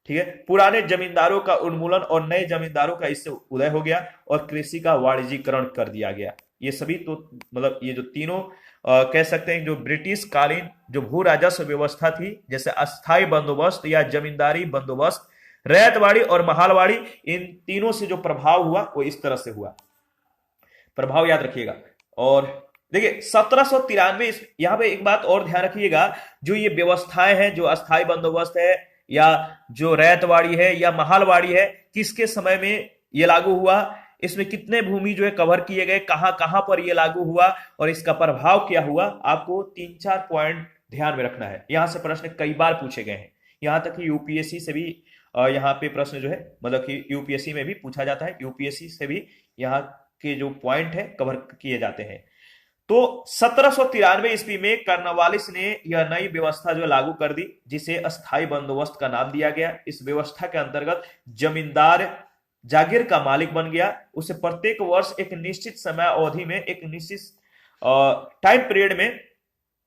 ठीक है, पुराने जमींदारों का उन्मूलन और नए जमींदारों का इससे उदय हो गया और कृषि का वाणिज्यीकरण कर दिया गया। ये सभी तो मतलब ये जो तीनों कह सकते हैं जो ब्रिटिश कालीन जो भू राजस्व व्यवस्था थी, जैसे अस्थाई बंदोबस्त या जमींदारी बंदोबस्त, रैयतवाड़ी और महालवाड़ी, इन तीनों से जो प्रभाव हुआ वो इस तरह से हुआ। प्रभाव याद रखिएगा। और देखिए 1793, यहां पे एक बात और ध्यान रखिएगा, जो ये व्यवस्थाएं हैं, जो अस्थाई बंदोबस्त है या जो रैयतवाड़ी है या महालवाड़ी है, किसके समय में ये लागू हुआ, इसमें कितने भूमि जो है कवर किए गए, कहां कहां पर ये लागू हुआ और इसका प्रभाव क्या हुआ, आपको 3-4 पॉइंट ध्यान में रखना है। यहां से प्रश्न कई बार पूछे गए हैं, यहां तक कि यूपीएससी से भी यहाँ पे प्रश्न जो है मतलब कि यूपीएससी में भी पूछा जाता है, यूपीएससी से भी यहाँ के जो पॉइंट है कवर किए जाते हैं। तो 1793 ईस्वी में कॉर्नवालिस ने यह नई व्यवस्था जो लागू कर दी जिसे अस्थाई बंदोबस्त का नाम दिया गया। इस व्यवस्था के अंतर्गत जमींदार जागीर का मालिक बन गया। उसे प्रत्येक वर्ष एक निश्चित समय अवधि में, एक निश्चित टाइम पीरियड में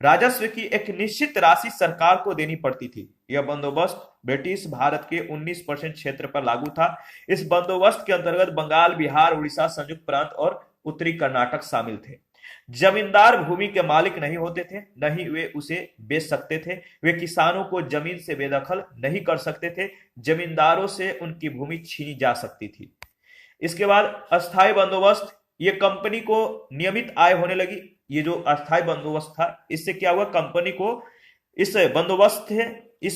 राजस्व की एक निश्चित राशि सरकार को देनी पड़ती थी। यह बंदोबस्त ब्रिटिश भारत के 19% क्षेत्र पर लागू था। इस बंदोबस्त के अंतर्गत बंगाल, बिहार, उड़ीसा, संयुक्त प्रांत और उत्तरी कर्नाटक शामिल थे। जमींदार भूमि के मालिक नहीं होते थे, न ही वे उसे बेच सकते थे। वे किसानों को जमीन से बेदखल नहीं कर सकते थे। जमींदारों से उनकी भूमि छीनी जा सकती थी। इसके बाद अस्थाई बंदोबस्त, ये कंपनी को नियमित आय होने लगी। ये जो अस्थाई बंदोबस्त था इससे क्या हुआ, कंपनी को इस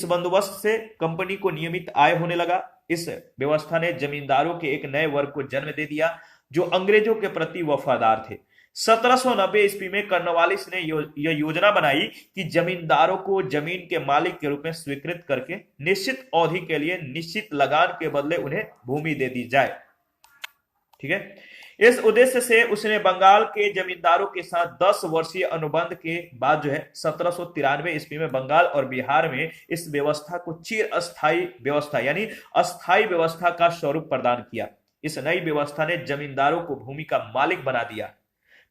बंदोबस्त से कंपनी को नियमित आय होने लगा। इस व्यवस्था ने जमींदारों के एक नए वर्ग को जन्म दे दिया जो अंग्रेजों के प्रति वफादार थे। 1790 ईस्वी में कॉर्नवालिस ने यह योजना बनाई कि जमींदारों को जमीन के मालिक के रूप में स्वीकृत करके निश्चित अवधि के लिए निश्चित लगान के बदले उन्हें भूमि दे दी जाए। ठीक है, इस उद्देश्य से उसने बंगाल के जमींदारों के साथ 10 वर्षीय अनुबंध के बाद जो है 1793 ईस्वी में बंगाल और बिहार में इस व्यवस्था को चिर अस्थायी व्यवस्था यानी अस्थायी व्यवस्था का स्वरूप प्रदान किया। इस नई व्यवस्था ने जमींदारों को भूमि का मालिक बना दिया।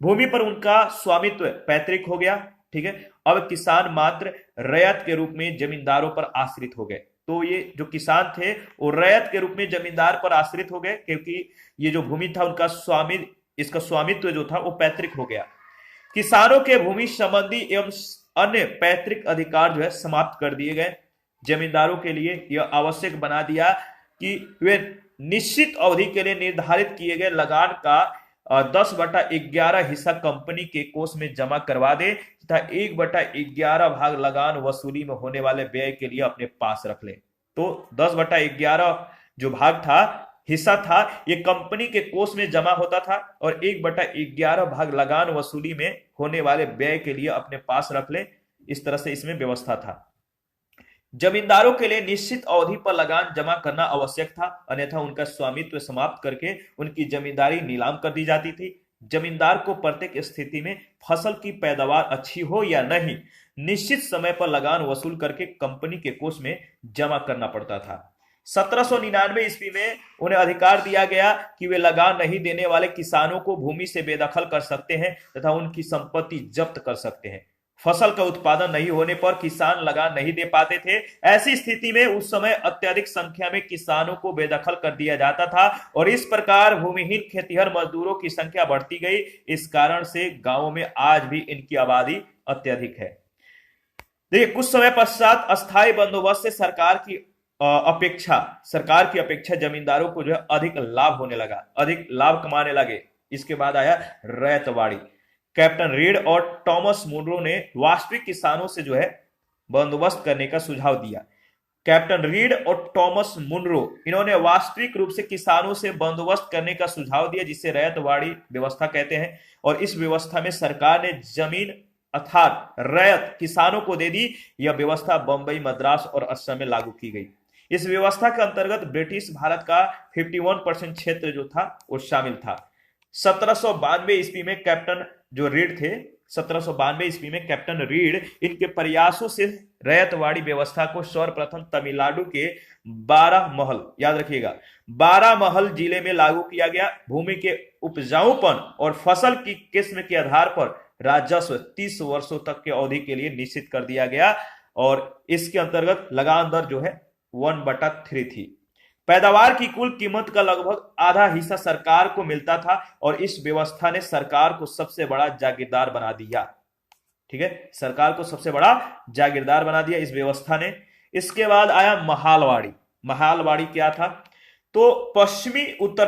भूमि पर उनका स्वामित्व पैतृक हो गया। ठीक है, अब किसान मात्र रैयत के रूप में जमींदारों पर आश्रित हो गए। तो ये जो किसान थे वो रैयत के रूप में जमींदार पर आश्रित हो गए, क्योंकि ये जो भूमि था उनका इसका स्वामित्व जो था वो पैतृक हो गया। किसानों के भूमि संबंधी एवं अन्य पैतृक अधिकार जो है समाप्त कर दिए गए। जमींदारों के लिए यह आवश्यक बना दिया कि वे निश्चित अवधि के लिए निर्धारित किए गए लगान का 10/11 हिस्सा कंपनी के कोष में जमा करवा दे तथा 1/11 भाग लगान वसूली में होने वाले व्यय के लिए अपने पास रख ले। तो 10/11 जो भाग था, हिस्सा था, ये कंपनी के कोष में जमा होता था और 1/11 भाग लगान वसूली में होने वाले व्यय के लिए अपने पास रख ले। इस तरह से इसमें व्यवस्था था। जमींदारों के लिए निश्चित अवधि पर लगान जमा करना आवश्यक था, अन्यथा उनका स्वामित्व समाप्त करके उनकी जमींदारी नीलाम कर दी जाती थी। जमींदार को प्रत्येक स्थिति में फसल की पैदावार अच्छी हो या नहीं, निश्चित समय पर लगान वसूल करके कंपनी के कोष में जमा करना पड़ता था। 1799 ईस्वी में उन्हें अधिकार दिया गया कि वे लगान नहीं देने वाले किसानों को भूमि से बेदखल कर सकते हैं तथा उनकी संपत्ति जब्त कर सकते हैं। फसल का उत्पादन नहीं होने पर किसान लगान नहीं दे पाते थे। ऐसी स्थिति में उस समय अत्यधिक संख्या में किसानों को बेदखल कर दिया जाता था और इस प्रकार भूमिहीन खेतिहर मजदूरों की संख्या बढ़ती गई। इस कारण से गांवों में आज भी इनकी आबादी अत्यधिक है। देखिए, कुछ समय पश्चात अस्थायी बंदोबस्त से सरकार की अपेक्षा जमींदारों को जो है अधिक लाभ होने लगा, अधिक लाभ कमाने लगे। इसके बाद आया रैयतवाड़ी। कैप्टन रीड और टॉमस मुनरो ने वास्तविक किसानों से जो है बंदोबस्त करने का सुझाव दिया। कैप्टन रीड और टॉमस मुनरो, इन्होंने वास्तविक रूप से किसानों से बंदोबस्त करने का सुझाव दिया, जिसे रैयतवाड़ी व्यवस्था कहते हैं। और इस व्यवस्था में सरकार ने जमीन अर्थात रैयत किसानों को दे दी। यह व्यवस्था बंबई, मद्रास और असम में लागू की गई। इस व्यवस्था के अंतर्गत ब्रिटिश भारत का 51% क्षेत्र जो था वो शामिल था। 1792 ईस्वी में कैप्टन जो रीड थे, 1792 ईस्वी में कैप्टन रीड इनके प्रयासों से रैयतवाड़ी व्यवस्था को सर्वप्रथम तमिलनाडु के 12 महल, याद रखिएगा, 12 महल जिले में लागू किया गया। भूमि के उपजाऊपन और फसल की किस्म के आधार पर राजस्व 30 वर्षों तक के अवधि के लिए निश्चित कर दिया गया और इसके अंतर्गत लगान दर जो है 1/3 थी। पैदावार की कुल कीमत का लगभग आधा हिस्सा सरकार को मिलता था और इस व्यवस्था ने सरकार को सबसे बड़ा जागीरदार बना दिया। ठीक है, सरकार को सबसे बड़ा जागीरदार बना दिया इस व्यवस्था ने। इसके बाद आया महालवाड़ी। महालवाड़ी क्या था? तो पश्चिमी उत्तर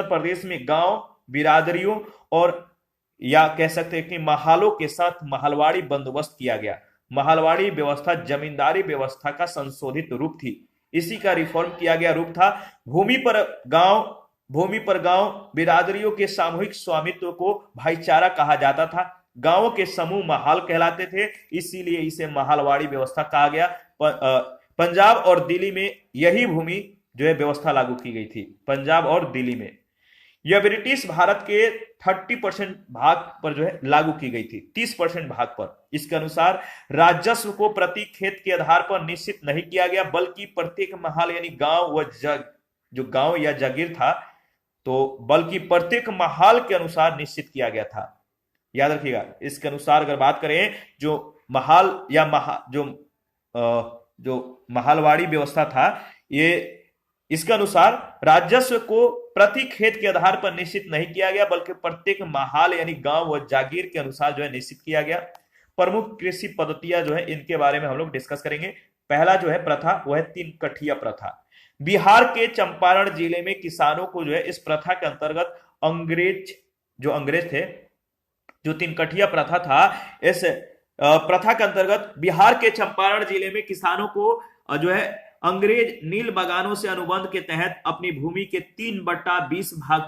प्रदेश में गांव बिरादरियों और या कह सकते हैं कि महालों के साथ महालवाड़ी बंदोबस्त किया गया। महालवाड़ी व्यवस्था जमींदारी व्यवस्था का संशोधित रूप थी। इसी का रिफॉर्म किया गया रूप था। भूमि पर गांव बिरादरियों के सामूहिक स्वामित्व को भाईचारा कहा जाता था। गांवों के समूह महाल कहलाते थे, इसीलिए इसे महालवाड़ी व्यवस्था कहा गया। पंजाब और दिल्ली में यही भूमि जो है व्यवस्था लागू की गई थी, पंजाब और दिल्ली में। यह ब्रिटिश भारत के 30% भाग पर जो है लागू की गई थी, 30% भाग पर। इसके अनुसार राजस्व को प्रति खेत के आधार पर निश्चित नहीं किया गया, बल्कि प्रत्येक महाल यानी गांव या जागीर था, तो बल्कि प्रत्येक महाल के अनुसार निश्चित किया गया था। याद रखिएगा, इसके अनुसार अगर बात करें जो महाल या जो महालवाड़ी व्यवस्था था, ये इसके अनुसार राजस्व को प्रति खेत के आधार पर निश्चित नहीं किया गया, बल्कि प्रत्येक महाल यानी गांव व जागीर के अनुसार जो है निश्चित किया गया। प्रमुख कृषि पद्धतियां जो है इनके बारे में हम लोग डिस्कस करेंगे। पहला जो है प्रथा, वो है 3 कठिया प्रथा। बिहार के चंपारण जिले में किसानों को जो है इस प्रथा के अंतर्गत अंग्रेज थे, जो 3 कठिया प्रथा था, इस प्रथा के अंतर्गत बिहार के चंपारण जिले में किसानों को जो है अंग्रेज नील बागानों से अनुबंध के तहत अपनी भूमि के 3/20 भाग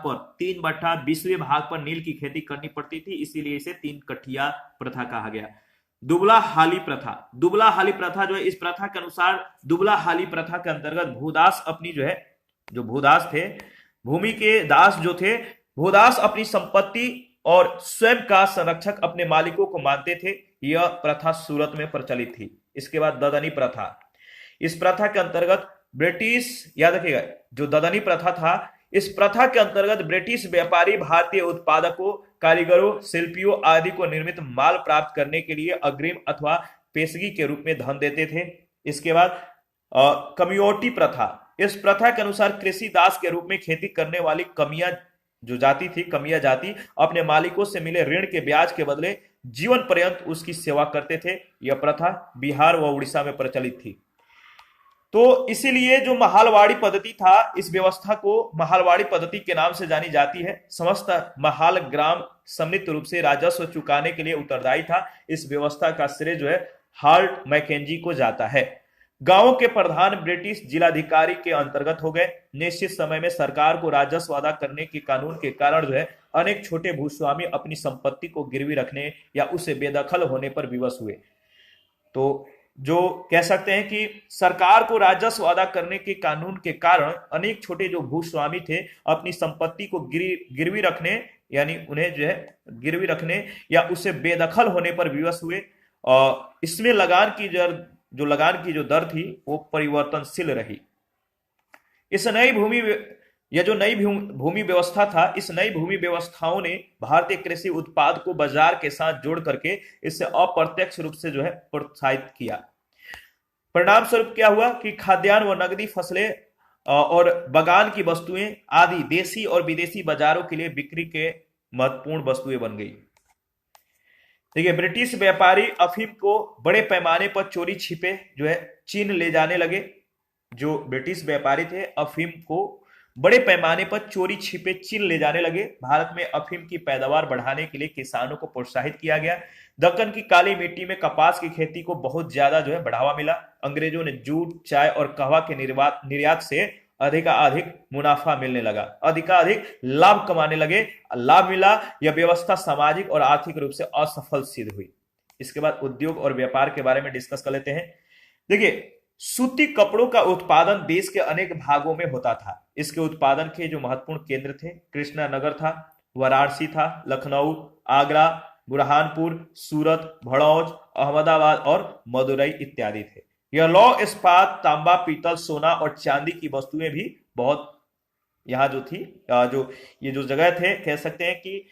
पर नील की खेती करनी पड़ती थी, इसीलिए इसे 3 कठिया प्रथा कहा गया। दुबला हाली प्रथा जो है, इस प्रथा के अनुसार दुबला हाली प्रथा के अंतर्गत भूदास अपनी जो भूदास थे, भूमि के दास जो थे, भूदास अपनी संपत्ति और स्वयं का संरक्षक अपने मालिकों को मानते थे। यह प्रथा सूरत में प्रचलित थी। इसके बाद ददनी प्रथा। इस प्रथा के अंतर्गत ब्रिटिश, याद रखिएगा, जो ददनी प्रथा था, इस प्रथा के अंतर्गत ब्रिटिश व्यापारी भारतीय उत्पादकों, कारीगरों, शिल्पियों आदि को निर्मित माल प्राप्त करने के लिए अग्रिम अथवा पेशगी के रूप में धन देते थे। इसके बाद कमियोटी प्रथा। इस प्रथा के अनुसार कृषि दास के रूप में खेती करने वाली कमिया जाति अपने मालिकों से मिले ऋण के ब्याज के बदले जीवन पर्यंत उसकी सेवा करते थे। यह प्रथा बिहार व उड़ीसा में प्रचलित थी। तो इसीलिए जो महालवाड़ी पद्धति था, इस व्यवस्था को महालवाड़ी पद्धति के नाम से जानी जाती है। समस्त महाल ग्राम सम्मिलित रूप से राजस्व चुकाने के लिए उत्तरदायी था। इस व्यवस्था का श्रेय जो है हार्ट मैकेंजी को जाता है। गांवों के प्रधान ब्रिटिश जिलाधिकारी के अंतर्गत हो गए। निश्चित समय में सरकार को राजस्व अदा करने के कानून के कारण जो है अनेक छोटे भूस्वामी अपनी संपत्ति को गिरवी रखने या उसे बेदखल होने पर विवश हुए। तो जो कह सकते हैं कि सरकार को राजस्व अदा करने के कानून के कारण अनेक छोटे जो भूस्वामी थे अपनी संपत्ति को गिरवी रखने, यानी उन्हें जो है गिरवी रखने या उसे बेदखल होने पर विवश हुए। और इसमें लगान की जो दर थी वो परिवर्तनशील रही। इस नई भूमि यह जो नई भूमि व्यवस्था था, इस नई भूमि व्यवस्थाओं ने भारतीय कृषि उत्पाद को बाजार के साथ जोड़ करके इसे अप्रत्यक्ष रूप से जो है प्रोत्साहित किया। परिणाम स्वरूप क्या हुआ कि खाद्यान्न व नकदी फसलें और बागान की वस्तुएं आदि देशी और विदेशी बाजारों के लिए बिक्री के महत्वपूर्ण वस्तुएं बन गई। देखिए, ब्रिटिश व्यापारी अफीम को बड़े पैमाने पर चोरी छिपे जो है चीन ले जाने लगे। जो ब्रिटिश व्यापारी थे अफीम को बड़े पैमाने पर चोरी छिपे चीन ले जाने लगे। भारत में अफीम की पैदावार बढ़ाने के लिए किसानों को प्रोत्साहित किया गया। दक्कन की काली मिट्टी में कपास की खेती को बहुत ज्यादा जो है बढ़ावा मिला। अंग्रेजों ने जूट, चाय और कहवा के निर्यात से अधिकाधिक मुनाफा मिलने लगा, अधिकाधिक लाभ कमाने लगे, लाभ मिला। यह व्यवस्था सामाजिक और आर्थिक रूप से असफल सिद्ध हुई। इसके बाद उद्योग और व्यापार के बारे में डिस्कस कर लेते हैं। देखिए, सूती कपड़ों का उत्पादन देश के अनेक भागों में होता था। इसके उत्पादन के जो महत्वपूर्ण केंद्र थे कृष्णानगर था, वाराणसी था, लखनऊ, आगरा, बुरहानपुर, सूरत, भड़ौज, अहमदाबाद और मदुरई इत्यादि थे। यह लौह इस्पात, तांबा, पीतल, सोना और चांदी की वस्तुएं भी बहुत यहाँ जो थी जो ये जो जगह थे, कह सकते हैं कि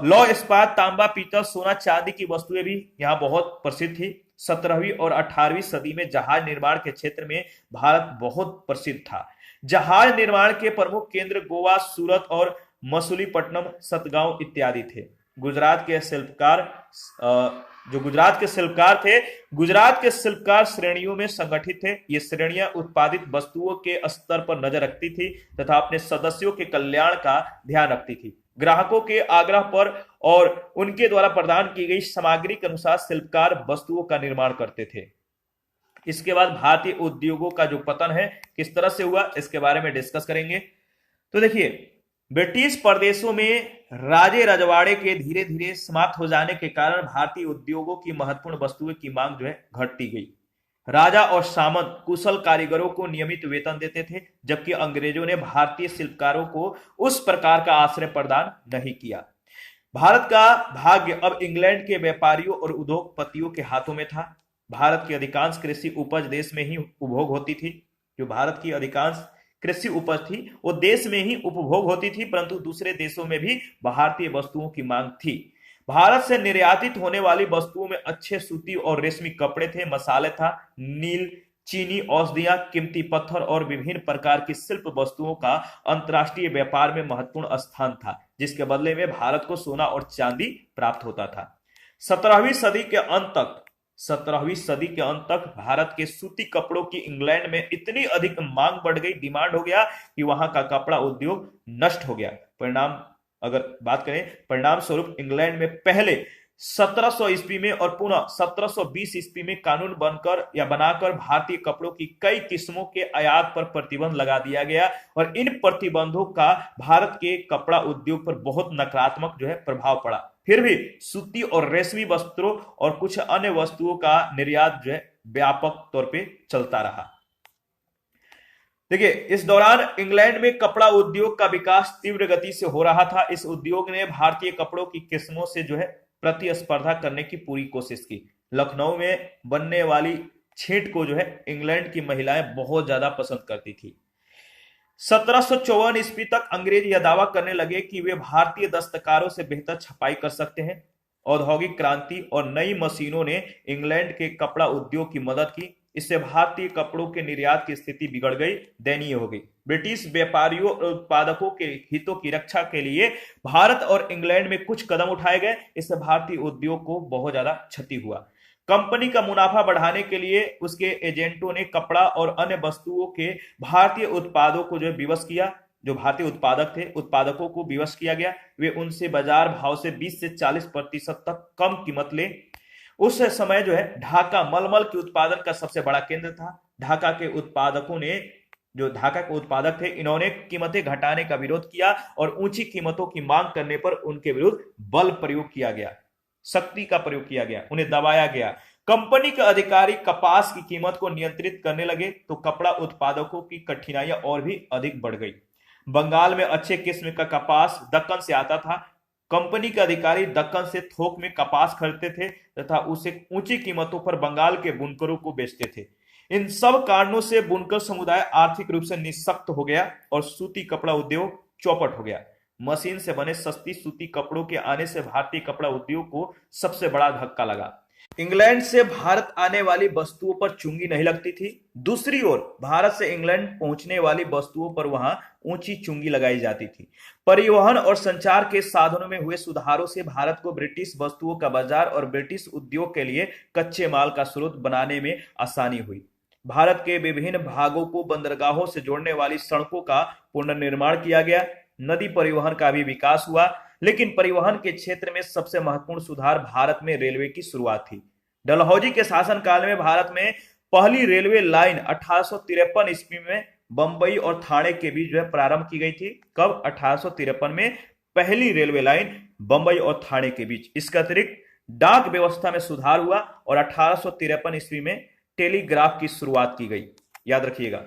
लौह इस्पात, तांबा, पीतल, सोना, चांदी की वस्तुएं भी यहाँ बहुत प्रसिद्ध थी। 17वीं और 18वीं सदी में जहाज निर्माण के क्षेत्र में भारत बहुत प्रसिद्ध था। जहाज निर्माण के प्रमुख केंद्र गोवा, सूरत और मसूलीपट्टनम, सतगांव इत्यादि थे। गुजरात के शिल्पकार श्रेणियों में संगठित थे। ये श्रेणियां उत्पादित वस्तुओं के स्तर पर नजर रखती थी तथा अपने सदस्यों के कल्याण का ध्यान रखती थी। ग्राहकों के आग्रह पर और उनके द्वारा प्रदान की गई सामग्री के अनुसार शिल्पकार वस्तुओं का निर्माण करते थे। इसके बाद भारतीय उद्योगों का जो पतन है किस तरह से हुआ, इसके बारे में डिस्कस करेंगे। तो देखिए, ब्रिटिश प्रदेशों में राजे रजवाड़े के धीरे धीरे समाप्त हो जाने के कारण भारतीय उद्योगों की महत्वपूर्ण वस्तुओं की मांग जो है घटती गई। राजा और सामंत कुशल कारीगरों को नियमित वेतन देते थे, जबकि अंग्रेजों ने भारतीय शिल्पकारों को उस प्रकार का आश्रय प्रदान नहीं किया। भारत का भाग्य अब इंग्लैंड के व्यापारियों और उद्योगपतियों के हाथों में था। भारत की अधिकांश कृषि उपज देश में ही उपभोग होती थी। जो भारत की अधिकांश कृषि उपज थी वो देश में ही उपभोग होती थी, परंतु दूसरे देशों में भी भारतीय वस्तुओं की मांग थी। भारत से निर्यातित होने वाली वस्तुओं में अच्छे सूती और रेशमी कपड़े थे, मसाले था, नील, चीनी, औषधियां, कीमती पत्थर और विभिन्न प्रकार की शिल्प वस्तुओं का अंतर्राष्ट्रीय व्यापार में महत्वपूर्ण स्थान था, जिसके बदले में भारत को सोना और चांदी प्राप्त होता था। 17वीं सदी के अंत तक भारत के सूती कपड़ों की इंग्लैंड में इतनी अधिक मांग बढ़ गई, डिमांड हो गया कि वहां का कपड़ा उद्योग नष्ट हो गया। परिणाम स्वरूप इंग्लैंड में पहले 1700 ईस्वी में और पुनः 1720 ईस्वी में कानून बनाकर भारतीय कपड़ों की कई किस्मों के आयात पर प्रतिबंध लगा दिया गया और इन प्रतिबंधों का भारत के कपड़ा उद्योग पर बहुत नकारात्मक जो है प्रभाव पड़ा। फिर भी सूती और रेशमी वस्त्रों और कुछ अन्य वस्तुओं का निर्यात जो है व्यापक तौर पे चलता रहा। देखिए, इस दौरान इंग्लैंड में कपड़ा उद्योग का विकास तीव्र गति से हो रहा था। इस उद्योग ने भारतीय कपड़ों की किस्मों से जो है प्रतिस्पर्धा करने की पूरी कोशिश की। लखनऊ में बनने वाली छींट को जो है इंग्लैंड की महिलाएं बहुत ज्यादा पसंद करती थी। 1754 ईस्वी तक अंग्रेज यह दावा करने लगे कि वे भारतीय दस्तकारों से बेहतर छपाई कर सकते हैं। औद्योगिक क्रांति और नई मशीनों ने इंग्लैंड के कपड़ा उद्योग की मदद की। इससे भारतीय कपड़ों के निर्यात की स्थिति बिगड़ गई, दयनीय हो गई। ब्रिटिश व्यापारियों और उत्पादकों के हितों की रक्षा के लिए भारत और इंग्लैंड में कुछ कदम उठाए गए। इससे भारतीय उद्योग को बहुत ज्यादा क्षति हुआ। कंपनी का मुनाफा बढ़ाने के लिए उसके एजेंटों ने कपड़ा और अन्य वस्तुओं के भारतीय उत्पादों को जो है विवश किया। जो भारतीय उत्पादक थे, उत्पादकों को विवश किया गया। वे उनसे बाजार भाव से 20 से 40% तक कम कीमत ले। उस समय जो है ढाका मलमल के उत्पादन का सबसे बड़ा केंद्र था। ढाका के उत्पादकों ने, जो ढाका के उत्पादक थे, इन्होंने कीमतें घटाने का विरोध किया और ऊंची कीमतों की मांग करने पर उनके विरुद्ध बल प्रयोग किया गया, शक्ति का प्रयोग किया गया, उन्हें दबाया गया। कंपनी के अधिकारी कपास की कीमत को नियंत्रित करने लगे तो कपड़ा उत्पादकों की कठिनाइयां और भी अधिक बढ़ गई। बंगाल में अच्छे किस्म का कपास दक्कन से आता था। कंपनी के अधिकारी दक्कन से थोक में कपास खरीदते थे तथा उसे ऊंची कीमतों पर बंगाल के बुनकरों को बेचते थे। इन सब कारणों से बुनकर समुदाय आर्थिक रूप से निःशक्त हो गया और सूती कपड़ा उद्योग चौपट हो गया। मशीन से बने सस्ती सूती कपड़ों के आने से भारतीय कपड़ा उद्योग को सबसे बड़ा धक्का लगा। इंग्लैंड से भारत आने वाली वस्तुओं पर चुंगी नहीं लगती थी। दूसरी ओर भारत से इंग्लैंड पहुंचने वाली वस्तुओं पर वहां ऊंची चुंगी लगाई जाती थी। परिवहन और संचार के साधनों में हुए सुधारों से भारत को ब्रिटिश वस्तुओं का बाजार और ब्रिटिश उद्योग के लिए कच्चे माल का स्रोत बनाने में आसानी हुई। भारत के विभिन्न भागों को बंदरगाहों से जोड़ने वाली सड़कों का पुनर्निर्माण किया गया। नदी परिवहन का भी विकास हुआ, लेकिन परिवहन के क्षेत्र में सबसे महत्वपूर्ण सुधार भारत में रेलवे की शुरुआत थी। डलहौजी के शासनकाल में भारत में पहली रेलवे लाइन 1853 ईस्वी में बंबई और ठाणे के बीच जो है प्रारंभ की गई थी। कब? 1853 में पहली रेलवे लाइन बंबई और ठाणे के बीच। इसके अतिरिक्त डाक व्यवस्था में सुधार हुआ और 1853 ईस्वी में टेलीग्राफ की शुरुआत की गई, याद रखिएगा।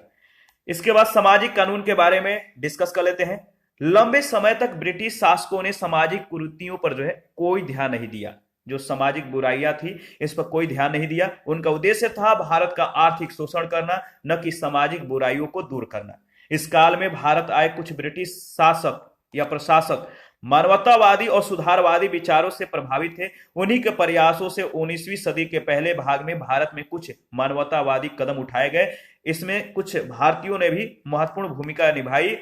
इसके बाद सामाजिक कानून के बारे में डिस्कस कर लेते हैं। लंबे समय तक ब्रिटिश शासकों ने सामाजिक कुरीतियों पर जो है कोई ध्यान नहीं दिया। जो सामाजिक बुराइयां थी इस पर कोई ध्यान नहीं दिया। उनका उद्देश्य था भारत का आर्थिक शोषण करना, न कि सामाजिक बुराइयों को दूर करना। इस काल में भारत आए कुछ ब्रिटिश शासक या प्रशासक मानवतावादी और सुधारवादी विचारों से प्रभावित थे। उन्हीं के प्रयासों से 19वीं सदी के पहले भाग में भारत में कुछ मानवतावादी कदम उठाए गए। इसमें कुछ भारतीयों ने भी महत्वपूर्ण भूमिका निभाई।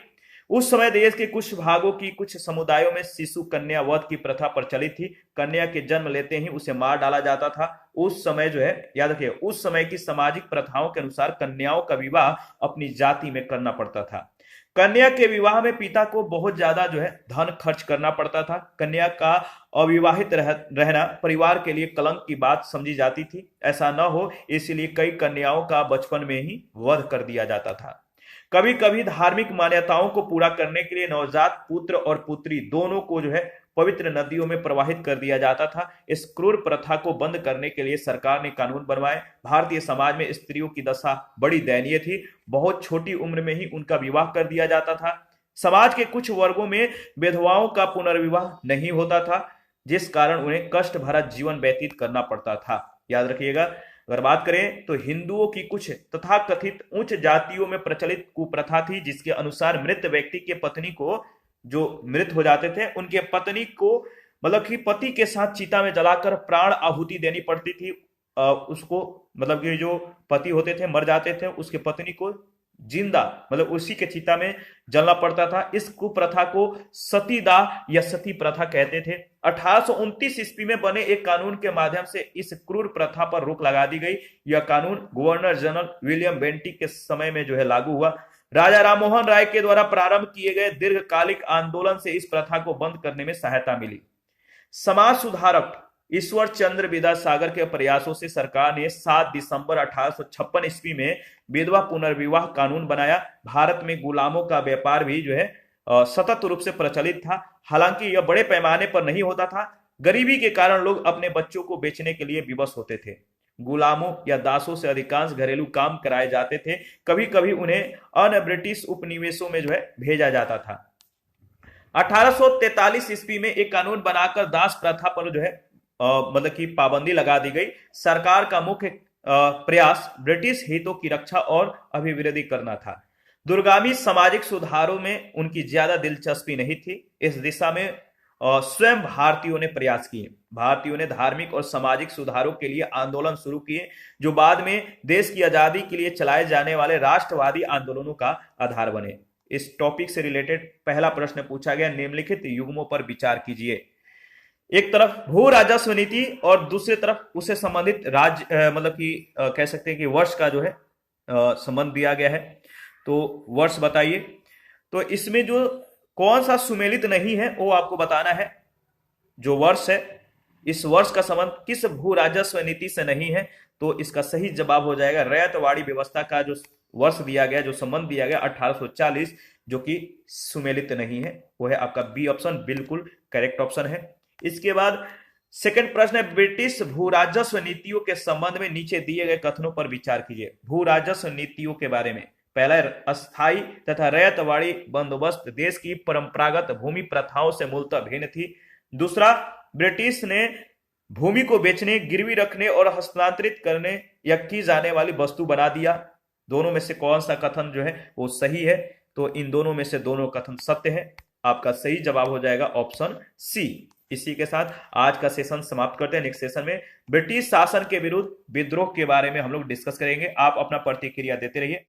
उस समय देश के कुछ भागों की कुछ समुदायों में शिशु कन्या वध की प्रथा प्रचलित थी। कन्या के जन्म लेते ही उसे मार डाला जाता था। उस समय जो है, याद रखिए, उस समय की सामाजिक प्रथाओं के अनुसार कन्याओं का विवाह अपनी जाति में करना पड़ता था। कन्या के विवाह में पिता को बहुत ज्यादा जो है धन खर्च करना पड़ता था। कन्या का अविवाहित रहना परिवार के लिए कलंक की बात समझी जाती थी। ऐसा न हो इसलिए कई कन्याओं का बचपन में ही वध कर दिया जाता था। कभी कभी धार्मिक मान्यताओं को पूरा करने के लिए नवजात पुत्र और पुत्री दोनों को जो है पवित्र नदियों में प्रवाहित कर दिया जाता था। इस क्रूर प्रथा को बंद करने के लिए सरकार ने कानून बनवाए। भारतीय समाज में स्त्रियों की दशा बड़ी दयनीय थी। बहुत छोटी उम्र में ही उनका विवाह कर दिया जाता था। समाज के कुछ वर्गों में विधवाओं का पुनर्विवाह नहीं होता था, जिस कारण उन्हें कष्ट भरा जीवन व्यतीत करना पड़ता था। याद रखिएगा। अगर बात करें तो हिंदुओं की कुछ तथाकथित उच्च जातियों में प्रचलित कुप्रथा थी, जिसके अनुसार मृत व्यक्ति के पत्नी को, जो मृत हो जाते थे, उनके पत्नी को मतलब कि पति के साथ चिता में जलाकर प्राण आहुति देनी पड़ती थी। उसको मतलब कि जो पति होते थे मर जाते थे, उसके पत्नी को जिंदा मतलब उसी के चिता में जलना पड़ता था। इस कुप्रथा को सतीदाह या सती प्रथा कहते थे। 1829 ईस्वी में बने एक कानून के माध्यम से इस क्रूर प्रथा पर रोक लगा दी गई। यह कानून गवर्नर जनरल विलियम बेंटिक के समय में जो है लागू हुआ। राजा राममोहन राय के द्वारा प्रारंभ किए गए दीर्घकालिक आंदोलन से इस प्रथा को बंद करने में सहायता मिली। समाज सुधारक ईश्वर चंद्र विद्यासागर के प्रयासों से सरकार ने 7 दिसंबर 1856 ईस्वी में विधवा पुनर्विवाह कानून बनाया। भारत में गुलामों का व्यापार भी जो है सतत रूप से प्रचलित था। हालांकि यह बड़े पैमाने पर नहीं होता था। गरीबी के कारण लोग अपने बच्चों को बेचने के लिए विवश होते थे। गुलामों या दासों से अधिकांश घरेलू काम कराए जाते थे। कभी कभी उन्हें अन्य ब्रिटिश उपनिवेशों में जो है भेजा जाता था। 1843 ईस्वी में एक कानून बनाकर दास प्रथा पर जो है मतलब की पाबंदी लगा दी गई। सरकार का मुख्य प्रयास ब्रिटिश हितों की रक्षा और अभिवृद्धि करना था। दूरगामी सामाजिक सुधारों में उनकी ज्यादा दिलचस्पी नहीं थी। इस दिशा में स्वयं भारतीयों ने प्रयास किए। भारतीयों ने धार्मिक और सामाजिक सुधारों के लिए आंदोलन शुरू किए, जो बाद में देश की आजादी के लिए चलाए जाने वाले राष्ट्रवादी आंदोलनों का आधार बने। इस टॉपिक से रिलेटेड पहला प्रश्न पूछा गया, निम्नलिखित युग्मों पर विचार कीजिए। एक तरफ भू राजस्व नीति और दूसरी तरफ उससे संबंधित राज्य मतलब कि कह सकते हैं कि वर्ष का जो है संबंध दिया गया है। तो वर्ष बताइए। तो इसमें जो कौन सा सुमेलित नहीं है वो आपको बताना है। जो वर्ष है, इस वर्ष का संबंध किस भू राजस्व नीति से नहीं है, तो इसका सही जवाब हो जाएगा रैयतवाड़ी व्यवस्था का जो वर्ष दिया गया, जो संबंध दिया गया 1840, जो कि सुमेलित नहीं है, वो है आपका बी ऑप्शन, बिल्कुल करेक्ट ऑप्शन है। इसके बाद सेकंड प्रश्न है, ब्रिटिश भू राजस्व नीतियों के संबंध में नीचे दिए गए कथनों पर विचार कीजिए। भू राजस्व नीतियों के बारे में, पहला अस्थाई तथा रैयतवाड़ी बंदोबस्त देश की परंपरागत भूमि प्रथाओं से मूलतः भिन्न थी। दूसरा, ब्रिटिश ने भूमि को बेचने, गिरवी रखने और हस्तांतरित करने या की जाने वाली वस्तु बना दिया। दोनों में से कौन सा कथन जो है वो सही है? तो इन दोनों में से दोनों कथन सत्य है। आपका सही जवाब हो जाएगा ऑप्शन सी। इसी के साथ आज का सेशन समाप्त करते हैं। नेक्स्ट सेशन में ब्रिटिश शासन के विरुद्ध विद्रोह के बारे में हम लोग डिस्कस करेंगे। आप अपना प्रतिक्रिया देते रहिए।